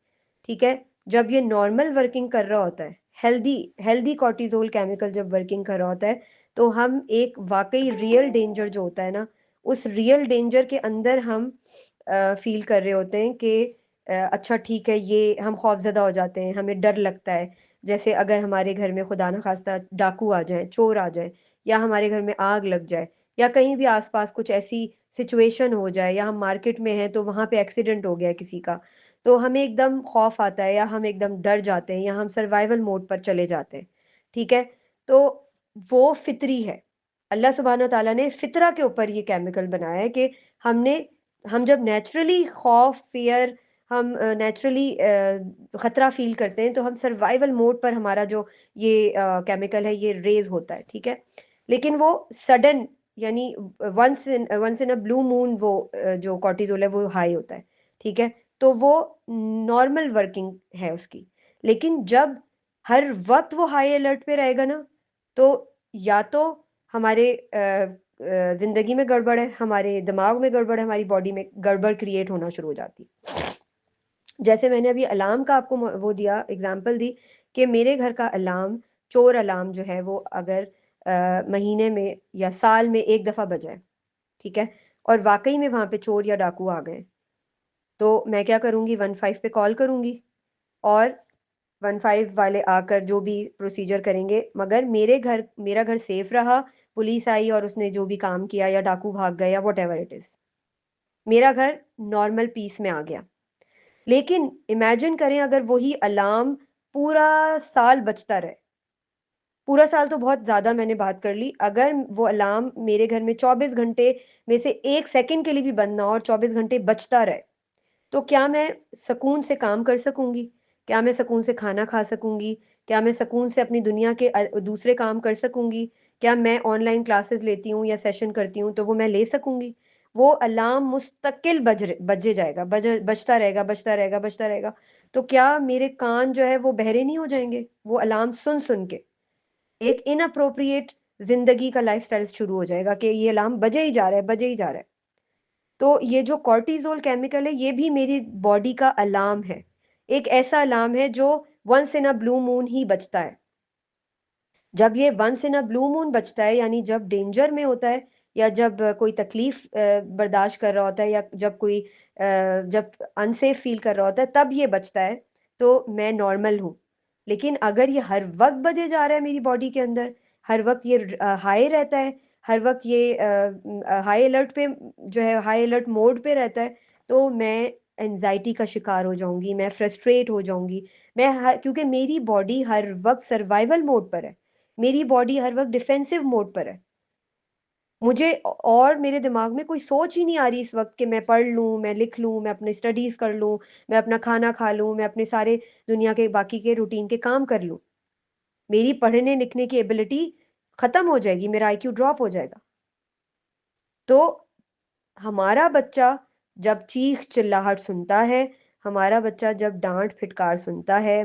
ठीक है? जब ये नॉर्मल वर्किंग कर रहा होता है, हेल्दी हेल्दी कॉर्टिज़ोल केमिकल जब वर्किंग कर रहा होता है, तो हम एक वाक़ई रियल डेंजर जो होता है ना, उस रियल डेंजर के अंदर हम फ़ील कर रहे होते हैं कि अच्छा ठीक है, ये हम खौफ़ज़दा हो जाते हैं, हमें डर लगता है। जैसे अगर हमारे घर में खुदा न ख़ास्ता डाकू आ जाएँ, चोर आ जाएँ या हमारे घर में आग लग जाए या कहीं भी आस-पास कुछ ऐसी सिचुएशन हो जाए या हम मार्केट में हैं तो वहाँ पे एक्सीडेंट हो गया किसी का, तो हमें एकदम खौफ़ आता है या हम एकदम डर जाते हैं या हम सर्वाइवल मोड पर चले जाते हैं, ठीक है? तो वो फ़ितरी है। अल्लाह सुब्हाना तआला ने फ़ितरा के ऊपर ये केमिकल बनाया है कि हमने हम जब नेचुरली खौफ़, फ़ियर हम नेचुरली ख़तरा फ़ील करते हैं, तो हम सर्वाइवल मोड पर हमारा जो ये केमिकल है, ये रेज़ होता है, ठीक है? लेकिन वो सडन यानी ones in a blue moon वो जो कॉर्टिज़ोल है, वो हाई होता है, ठीक है? तो वो नॉर्मल वर्किंग है उसकी। लेकिन जब हर वक़्त वो हाई अलर्ट पे रहेगा ना, तो या तो हमारे ज़िंदगी में गड़बड़ है, हमारे दिमाग में गड़बड़ है, हमारी बॉडी में गड़बड़ क्रिएट होना शुरू हो जाती है। जैसे मैंने अभी अलार्म का आपको वो दिया एग्जांपल दी कि मेरे घर का अलार्म चोर अलार्म जो है वो अगर महीने में या साल में एक दफ़ा बजाए, ठीक है? और वाक़ई में वहाँ पे चोर या डाकू आ गए, तो मैं क्या करूँगी 15 पे कॉल करूँगी और 15 वाले आकर जो भी प्रोसीजर करेंगे, मगर मेरा घर सेफ रहा, पुलिस आई और उसने जो भी काम किया या डाकू भाग गए या व्हाटएवर इट इज़। मेरा घर नॉर्मल पीस में आ गया। लेकिन इमेजिन करें अगर वही अलार्म पूरा साल बजता रहे। पूरा साल तो बहुत ज़्यादा मैंने बात कर ली। अगर वो अलार्म मेरे घर में 24 घंटे में से 1 सेकंड के लिए भी बंद ना हो और 24 घंटे बजता रहे, तो क्या मैं सुकून से काम कर सकूँगी? क्या मैं सुकून से खाना खा सकूँगी? क्या मैं सुकून से अपनी दुनिया के दूसरे काम कर सकूँगी? क्या मैं ऑनलाइन क्लासेस लेती हूँ या सेशन करती हूँ, तो वो मैं ले सकूँगी? वो अलार्म मुस्तकिल बजे जाएगा, बजता रहेगा, बजता रहेगा, बजता रहेगा। तो क्या मेरे कान जो है वो बहरे नहीं हो जाएँगे, वो अलार्म सुन-सुन के? एक इनअप्रोप्रिएट ज़िंदगी का लाइफ़स्टाइल शुरू हो जाएगा कि ये अलार्म बजे ही जा रहा है, बजे ही जा रहा है। तो ये जो कॉर्टिसोल केमिकल है, ये भी मेरी बॉडी का अलार्म है। एक ऐसा अलार्म है जो once in a blue moon ही बजता है। जब ये once in a blue moon बजता है, यानी जब डेंजर में होता है या जब कोई तकलीफ बर्दाश्त कर रहा होता है, या जब कोई जब अनसेफ फील कर रहा होता है, तब ये बजता है, तो मैं नॉर्मल हूँ। लेकिन अगर ये हर वक्त बजे जा रहा है मेरी बॉडी के अंदर, हर वक्त ये हाई रहता है, हर वक्त ये हाई अलर्ट पे जो है, हाई अलर्ट मोड पे रहता है, तो मैं एंजाइटी का शिकार हो जाऊंगी, मैं फ्रस्ट्रेट हो जाऊंगी। क्योंकि मेरी बॉडी हर वक्त सर्वाइवल मोड पर है, मेरी बॉडी हर वक्त डिफेंसिव मोड पर है। मुझे और मेरे दिमाग में कोई सोच ही नहीं आ रही इस वक्त कि मैं पढ़ लूँ, मैं लिख लूँ, मैं अपनी स्टडीज कर लूँ, मैं अपना खाना खा लूँ, मैं अपने सारे दुनिया के बाकी के रूटीन के काम कर लूँ। मेरी पढ़ने लिखने की एबिलिटी खत्म हो जाएगी, मेरा आईक्यू ड्रॉप हो जाएगा। तो हमारा बच्चा जब चीख चिल्लाहट सुनता है, हमारा बच्चा जब डांट फिटकार सुनता है,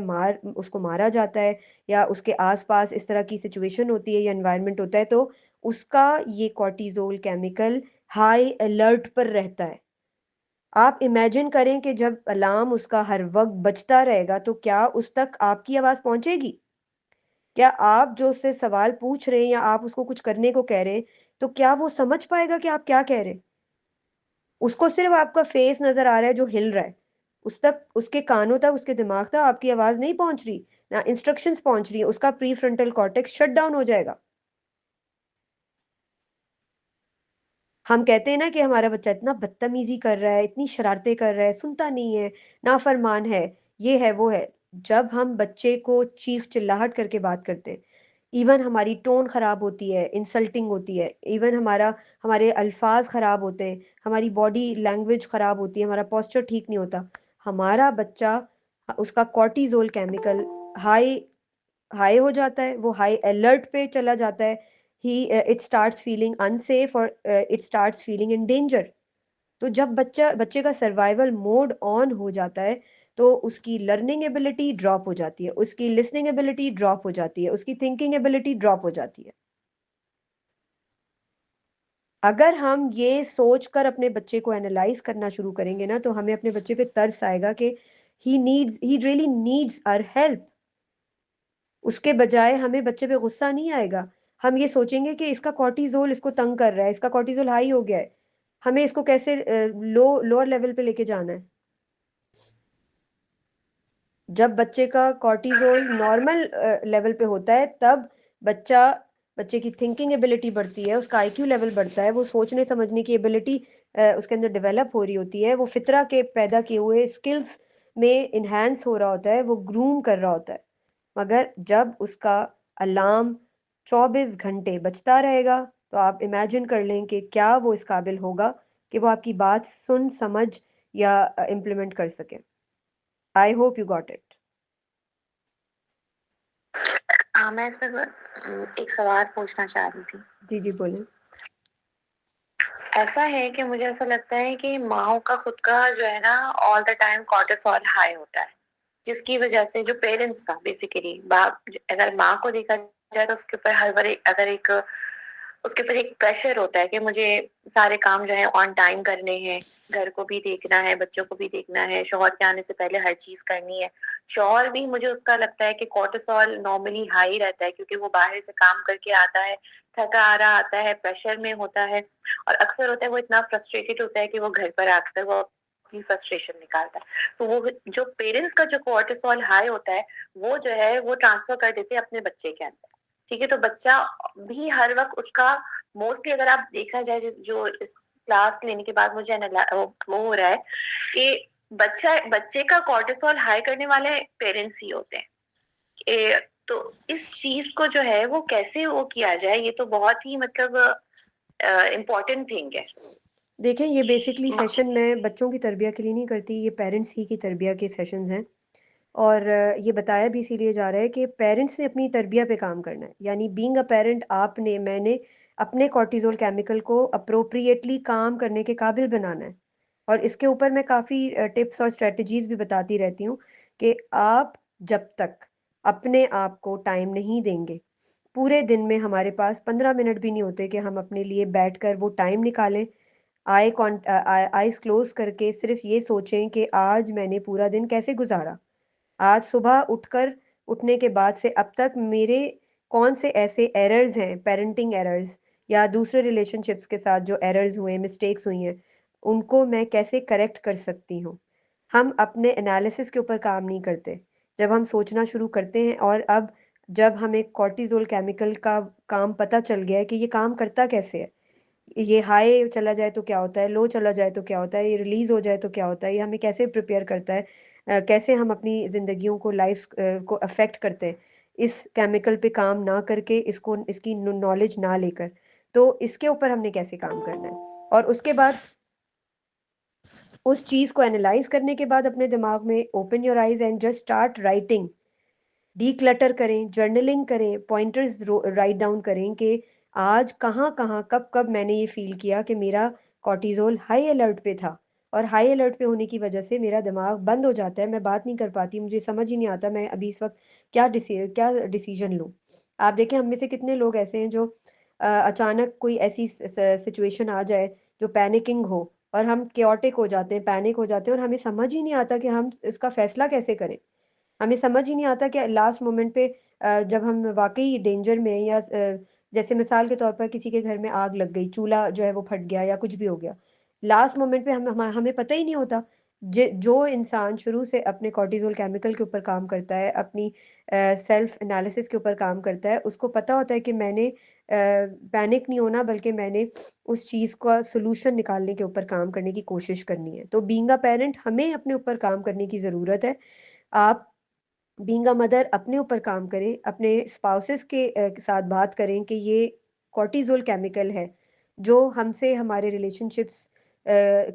उसको मारा जाता है, या उसके आसपास इस तरह की सिचुएशन होती है या एनवायरनमेंट होता है, तो उसका ये कॉर्टिसोल केमिकल हाई अलर्ट पर रहता है। आप इमेजिन करें कि जब अलार्म उसका हर वक्त बजता रहेगा, तो क्या उस तक आपकी आवाज पहुंचेगी? क्या आप जो उससे सवाल पूछ रहे हैं या आप उसको कुछ करने को कह रहे हैं, तो क्या वो समझ पाएगा कि आप क्या कह रहे हैं? उसको सिर्फ आपका फेस नजर आ रहा है जो हिल रहा है। उस तक, उसके कानों तक, उसके दिमाग तक आपकी आवाज नहीं पहुंच रही, ना इंस्ट्रक्शंस पहुंच रही है। उसका pre frontal cortex shut down हो जाएगा। हम कहते हैं ना कि हमारा बच्चा इतना बदतमीजी कर रहा है, इतनी शरारतें कर रहा है, सुनता नहीं है, नाफरमान है, ये है वो है। जब हम बच्चे को चीख चिल्लाहट करके बात करते हैं, इवन हमारी टोन खराब होती है, इंसल्टिंग होती है, इवन हमारे अल्फाज खराब होते हैं, हमारी बॉडी लैंग्वेज खराब होती है, हमारा पोस्चर ठीक नहीं होता, हमारा बच्चा, उसका कॉर्टिसोल केमिकल हाई हाई हो जाता है, वो हाई अलर्ट पे चला जाता है। ही इट स्टार्ट्स फीलिंग अनसेफ, और it starts feeling in danger. तो जब बच्चे का सर्वाइवल मोड ऑन हो जाता है, तो उसकी लर्निंग एबिलिटी ड्रॉप हो जाती है, उसकी लिसनिंग एबिलिटी ड्रॉप हो जाती है, उसकी थिंकिंग एबिलिटी ड्रॉप हो जाती है। अगर हम ये सोचकर अपने बच्चे को एनालाइज करना शुरू करेंगे ना, तो हमें अपने बच्चे पे तरस आएगा कि he really needs our help. उसके बजाय हमें बच्चे पे गुस्सा नहीं आएगा। हम ये सोचेंगे कि इसका कॉर्टिसोल इसको तंग कर रहा है, इसका कॉर्टिसोल हाई हो गया है, हमें इसको कैसे लोअर लेवल पे लेके जाना है। जब बच्चे का कॉर्टिसोल नॉर्मल लेवल पे होता है, तब बच्चा बच्चे की थिंकिंग एबिलिटी बढ़ती है, उसका आईक्यू लेवल बढ़ता है, वो सोचने समझने की एबिलिटी उसके अंदर डेवलप हो रही होती है, वो फितरा के पैदा किए हुए स्किल्स में इन्हांस हो रहा होता है, वो ग्रूम कर रहा होता है। मगर जब उसका अलार्म 24 घंटे बजता रहेगा, तो आप इमेजिन कर लें कि क्या वो इस काबिल होगा कि वो आपकी बात सुन समझ या इम्प्लीमेंट कर सके। आई होप यू गॉट इट। हाँ, मैं इस पर एक सवाल पूछना चाह रही थी। जी जी बोलें। ऐसा है कि मुझे ऐसा लगता है कि माओ का खुद का जो है ना all the time cortisol high होता है, जिसकी वजह से जो पेरेंट्स का बेसिकली बाप, अगर माँ को देखा जाए तो उसके ऊपर हर बार अगर एक उसके ऊपर एक प्रेशर होता है कि मुझे सारे काम जो है ऑन टाइम करने हैं, घर को भी देखना है, बच्चों को भी देखना है, शौहर के आने से पहले हर चीज करनी है। शौहर भी मुझे उसका लगता है कि कॉर्टिसोल नॉर्मली हाई रहता है, क्योंकि वो बाहर से काम करके आता है, थका आ रहा आता है, प्रेशर में होता है, और अक्सर होता है वो इतना फ्रस्ट्रेटेड होता है कि वो घर पर आकर वो अपनी फ्रस्ट्रेशन निकालता है। तो वो जो पेरेंट्स का जो कॉर्टिसोल हाई होता है, वो जो है वो ट्रांसफर कर देते हैं अपने बच्चे के अंदर। ठीक है, तो बच्चा भी हर वक्त उसका मोस्टली अगर आप देखा जाए जो इस क्लास लेने के बाद मुझे वो हो रहा है कि बच्चे का कॉर्टिसोल हाई करने वाले पेरेंट्स ही होते हैं। तो इस चीज को जो है वो कैसे वो किया जाए, ये तो बहुत ही मतलब इम्पोर्टेंट थिंग है। देखें, ये बेसिकली सेशन मैं बच्चों की तरबिया के लिए नहीं करती, ये पेरेंट्स ही की तरबिया के सेशंस हैं। और ये बताया भी इसीलिए जा रहा है कि पेरेंट्स ने अपनी तरबिया पे काम करना है। यानी बीइंग अ पेरेंट, मैंने अपने कॉर्टिसोल केमिकल को अप्रोप्रिएटली काम करने के काबिल बनाना है। और इसके ऊपर मैं काफ़ी टिप्स और स्ट्रेटजीज भी बताती रहती हूँ कि आप जब तक अपने आप को टाइम नहीं देंगे, पूरे दिन में हमारे पास 15 मिनट भी नहीं होते कि हम अपने लिए बैठकर वो टाइम निकालें, आईज क्लोज करके सिर्फ ये सोचें कि आज मैंने पूरा दिन कैसे गुजारा, आज सुबह उठने के बाद से अब तक मेरे कौन से ऐसे एरर्स हैं, पेरेंटिंग एरर्स या दूसरे रिलेशनशिप्स के साथ जो एरर्स हुए, मिस्टेक्स हुई हैं, उनको मैं कैसे करेक्ट कर सकती हूँ। हम अपने एनालिसिस के ऊपर काम नहीं करते। जब हम सोचना शुरू करते हैं, और अब जब हमें कॉर्टिसोल केमिकल का काम पता चल गया है कि ये काम करता कैसे है, ये हाई चला जाए तो क्या होता है, लो चला जाए तो क्या होता है, ये रिलीज हो जाए तो क्या होता है, ये हमें कैसे प्रिपेयर करता है, कैसे हम अपनी जिंदगियों को, लाइफ को अफेक्ट करते हैं इस केमिकल पे काम ना करके, इसको, इसकी नॉलेज ना लेकर। तो इसके ऊपर हमने कैसे काम करना है, और उसके बाद उस चीज को एनालाइज करने के बाद अपने दिमाग में open your eyes and just start writing, declutter करें, जर्नलिंग करें, पॉइंटर्स राइट डाउन करें कि आज कहाँ कहाँ कब कब मैंने ये फील किया कि मेरा कॉर्टिजोल हाई अलर्ट पे था, और हाई अलर्ट पे होने की वजह से मेरा दिमाग बंद हो जाता है, मैं बात नहीं कर पाती, मुझे समझ ही नहीं आता मैं अभी इस वक्त क्या डिसीजन लूँ। आप देखें, हम में से कितने लोग ऐसे हैं जो अचानक कोई ऐसी सिचुएशन आ जाए जो पैनिकिंग हो, और हम केओटिक हो जाते हैं, पैनिक हो जाते हैं, और हमें समझ ही नहीं आता कि हम इसका फैसला कैसे करें। हमें समझ ही नहीं आता कि लास्ट मोमेंट पे जब हम वाकई डेंजर में हैं, या जैसे मिसाल के तौर पर किसी के घर में आग लग गई, चूल्हा जो है वो फट गया या कुछ भी हो गया, लास्ट मोमेंट पे हमें पता ही नहीं होता। जो इंसान शुरू से अपने कॉर्टिसोल केमिकल के ऊपर काम करता है, अपनी सेल्फ एनालिसिस के ऊपर काम करता है, उसको पता होता है कि मैंने पैनिक नहीं होना, बल्कि मैंने उस चीज़ का सोल्यूशन निकालने के ऊपर काम करने की कोशिश करनी है। तो बीइंग अ पेरेंट हमें अपने ऊपर काम करने की ज़रूरत है। आप बीइंग अ मदर अपने ऊपर काम करें, अपने स्पाउसेस के साथ बात करें कि ये कॉर्टिसोल केमिकल है जो हमसे हमारे रिलेशनशिप्स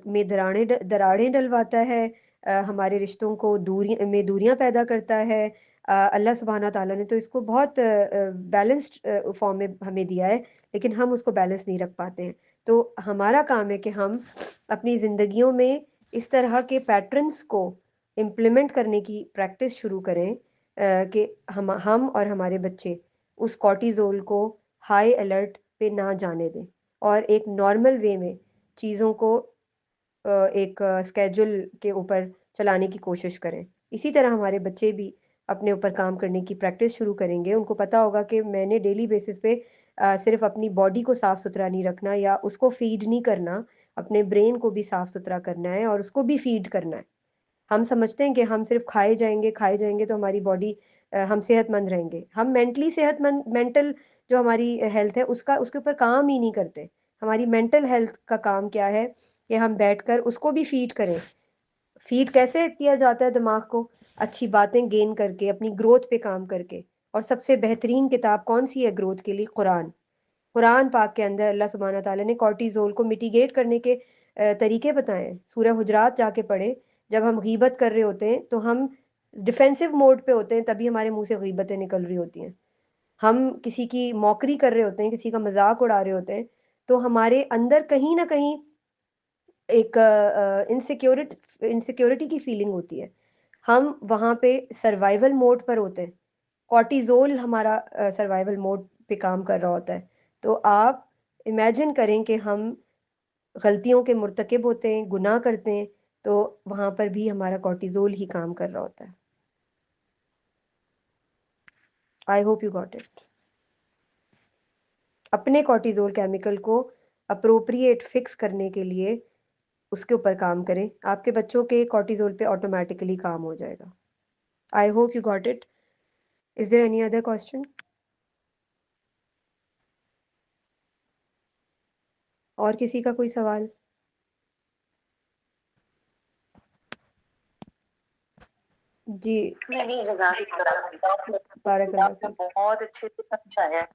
में दरारें डलवाता है, हमारे रिश्तों को दूरियां पैदा करता है। अल्लाह सुब्हाना ताला ने तो इसको बहुत बैलेंस्ड फॉर्म में हमें दिया है, लेकिन हम उसको बैलेंस नहीं रख पाते हैं। तो हमारा काम है कि हम अपनी ज़िंदगियों में इस तरह के पैटर्न्स को इम्प्लीमेंट करने की प्रैक्टिस शुरू करें, कि हम और हमारे बच्चे उस कॉर्टिसोल को हाई अलर्ट पे ना जाने दें, और एक नॉर्मल वे में चीज़ों को एक स्केड्यूल के ऊपर चलाने की कोशिश करें। इसी तरह हमारे बच्चे भी अपने ऊपर काम करने की प्रैक्टिस शुरू करेंगे। उनको पता होगा कि मैंने डेली बेसिस पे सिर्फ अपनी बॉडी को साफ सुथरा नहीं रखना या उसको फीड नहीं करना, अपने ब्रेन को भी साफ सुथरा करना है और उसको भी फीड करना है। हम समझते हैं कि हम सिर्फ खाए जाएंगे तो हमारी बॉडी, हम सेहतमंद रहेंगे। हम मेंटली सेहतमंद, मेंटल जो हमारी हेल्थ है उसका, उसके ऊपर काम ही नहीं करते। हमारी मेंटल हेल्थ का काम क्या है कि हम बैठकर उसको भी फीड करें। फीड कैसे किया जाता है दिमाग को? अच्छी बातें गेन करके, अपनी ग्रोथ पे काम करके। और सबसे बेहतरीन किताब कौन सी है ग्रोथ के लिए? कुरान। कुरान पाक के अंदर अल्लाह सुब्हाना ताला ने कॉर्टिसोल को मिटिगेट करने के तरीके बताए हैं। सूरह हुजरात जाके पढ़े। जब हम गीबत कर रहे होते हैं तो हम डिफेंसिव मोड पे होते हैं, तभी हमारे मुंह से गीबतें निकल रही होती हैं। हम किसी की मौकरी कर रहे होते हैं, किसी का मजाक उड़ा रहे होते हैं, तो हमारे अंदर कहीं ना कहीं एक इनसिक्योरिटी की फीलिंग होती है। हम वहाँ पे सर्वाइवल मोड पर होते हैं। कॉर्टिसोल हमारा सर्वाइवल मोड पे काम कर रहा होता है। तो आप इमेजिन करें कि हम गलतियों के मुर्तकिब होते हैं, गुनाह करते हैं, तो वहाँ पर भी हमारा कॉर्टिसोल ही काम कर रहा होता है। I hope you got it. अपने कॉर्टिसोल केमिकल को अप्रोप्रिएट फिक्स करने के लिए उसके ऊपर काम करें, आपके बच्चों के कॉर्टिसोल पे ऑटोमेटिकली काम हो जाएगा। I hope you got it. Is there any other question? और किसी का कोई सवाल? जी, नहीं, जज़ाकल्लाह। बारकल्लाह आपने फीक। बहुत अच्छे से समझाया है।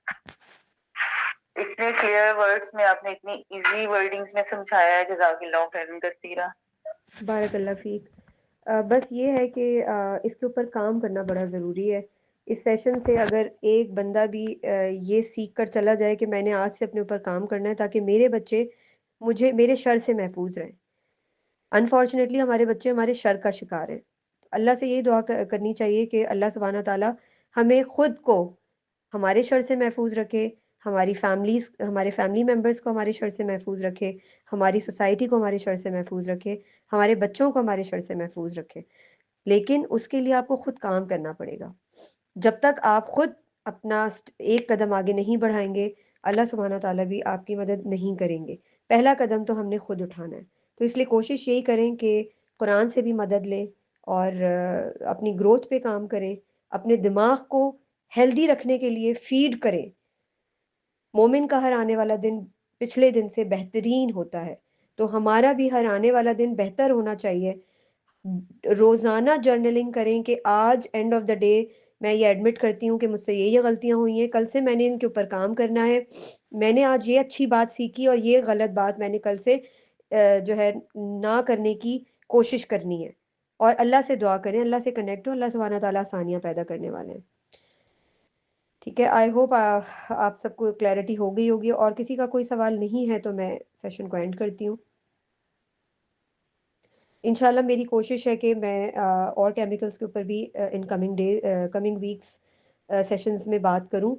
इतने क्लियर वर्ड्स में आपने इतनी इजी वर्डिंग्स में समझाया है। जज़ाकल्लाह खैरन कसीरा। बारकल्लाह फीक। बस ये है कि इसके ऊपर काम करना बड़ा ज़रूरी है। इस सेशन से अगर एक बंदा भी ये सीख कर चला जाए कि मैंने आज से अपने ऊपर काम करना है ताकि मेरे बच्चे मुझे, मेरे शर से महफूज रहें। अनफॉर्चुनेटली हमारे बच्चे हमारे शर का शिकार हैं। अल्लाह से यही दुआ करनी चाहिए कि अल्लाह सुब्हाना ताला हमें खुद को हमारे शर से महफूज रखे, हमारी फैमिलीज़, हमारे फैमिली मेम्बर्स को हमारे शर से महफूज रखे, हमारी सोसाइटी को हमारे शर से महफूज रखे, हमारे बच्चों को हमारे शर से महफूज रखे। लेकिन उसके लिए आपको खुद काम करना पड़ेगा। जब तक आप खुद अपना एक कदम आगे नहीं बढ़ाएंगे, अल्लाह सुब्हाना ताला भी आपकी मदद नहीं करेंगे। पहला कदम तो हमने खुद उठाना है। तो इसलिए कोशिश यही करें कि कुरान से भी मदद लें और अपनी ग्रोथ पे काम करें, अपने दिमाग को हेल्दी रखने के लिए फीड करें। मोमिन का हर आने वाला दिन पिछले दिन से बेहतरीन होता है, तो हमारा भी हर आने वाला दिन बेहतर होना चाहिए। रोज़ाना जर्नलिंग करें कि आज एंड ऑफ द डे मैं ये एडमिट करती हूँ कि मुझसे ये गलतियाँ हुई हैं, कल से मैंने इनके ऊपर काम करना है। मैंने आज ये अच्छी बात सीखी और ये गलत बात मैंने कल से जो है ना करने की कोशिश करनी है। और अल्लाह से दुआ करें, अल्लाह से कनेक्ट हो, अल्लाह सुब्हाना ताला आसानियाँ पैदा करने वाले हैं। ठीक है, आई होप आप सबको क्लैरिटी हो गई होगी और किसी का कोई सवाल नहीं है तो मैं सेशन को एंड करती हूँ। इंशाल्लाह मेरी कोशिश है कि मैं और केमिकल्स के ऊपर भी इन कमिंग वीक्स सेशंस में बात करूं,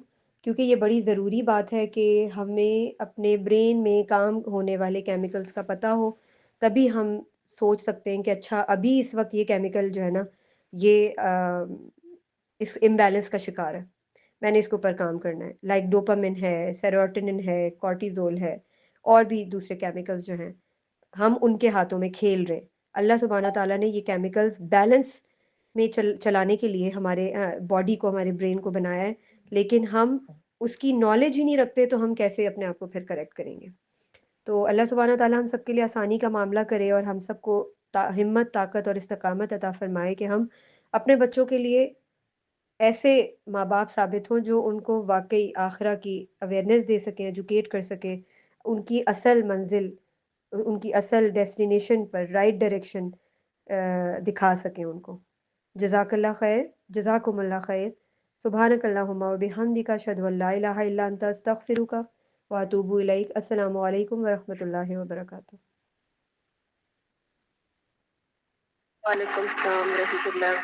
क्योंकि ये बड़ी ज़रूरी बात है कि हमें अपने ब्रेन में काम होने वाले केमिकल्स का पता हो, तभी हम सोच सकते हैं कि अच्छा अभी इस वक्त ये केमिकल जो है ना ये इस इम्बैलेंस का शिकार है, मैंने इसके ऊपर काम करना है। लाइक डोपामिन है, सेरोटोनिन है, कॉर्टिजोल है और भी दूसरे केमिकल्स जो हैं, हम उनके हाथों में खेल रहे हैं। अल्लाह सुब्हाना ताला ने ये केमिकल्स बैलेंस में चलाने के लिए हमारे बॉडी को, हमारे ब्रेन को बनाया है, लेकिन हम उसकी नॉलेज ही नहीं रखते तो हम कैसे अपने आप को फिर करेक्ट करेंगे। तो अल्लाह सुब्हाना ताला हम सबके लिए आसानी का मामला करे और हम सबको हिम्मत, ताकत और इस्तकामत अता फरमाए कि हम अपने बच्चों के लिए ऐसे माँ-बाप साबित हों जो उनको वाक़ई आखिरा की अवेयरनेस दे सकें, एजुकेट कर सकें, उनकी असल मंज़िल, उनकी असल डेस्टिनेशन पर राइट डायरेक्शन दिखा सकें उनको। जज़ाकल्लाह खैर, जज़ाकुमुल्लाह खैर। सुब्हानकल्लाहुम्मा व बिहम्दिका अशहदु अन ला इलाहा इल्ला अंता अस्तगफिरुका व अतूबु इलैक। अस्सलामु अलैकुम व रहमतुल्लाहि व बरकातुहू। वालेकुम सलाम रहमतुल्लाह।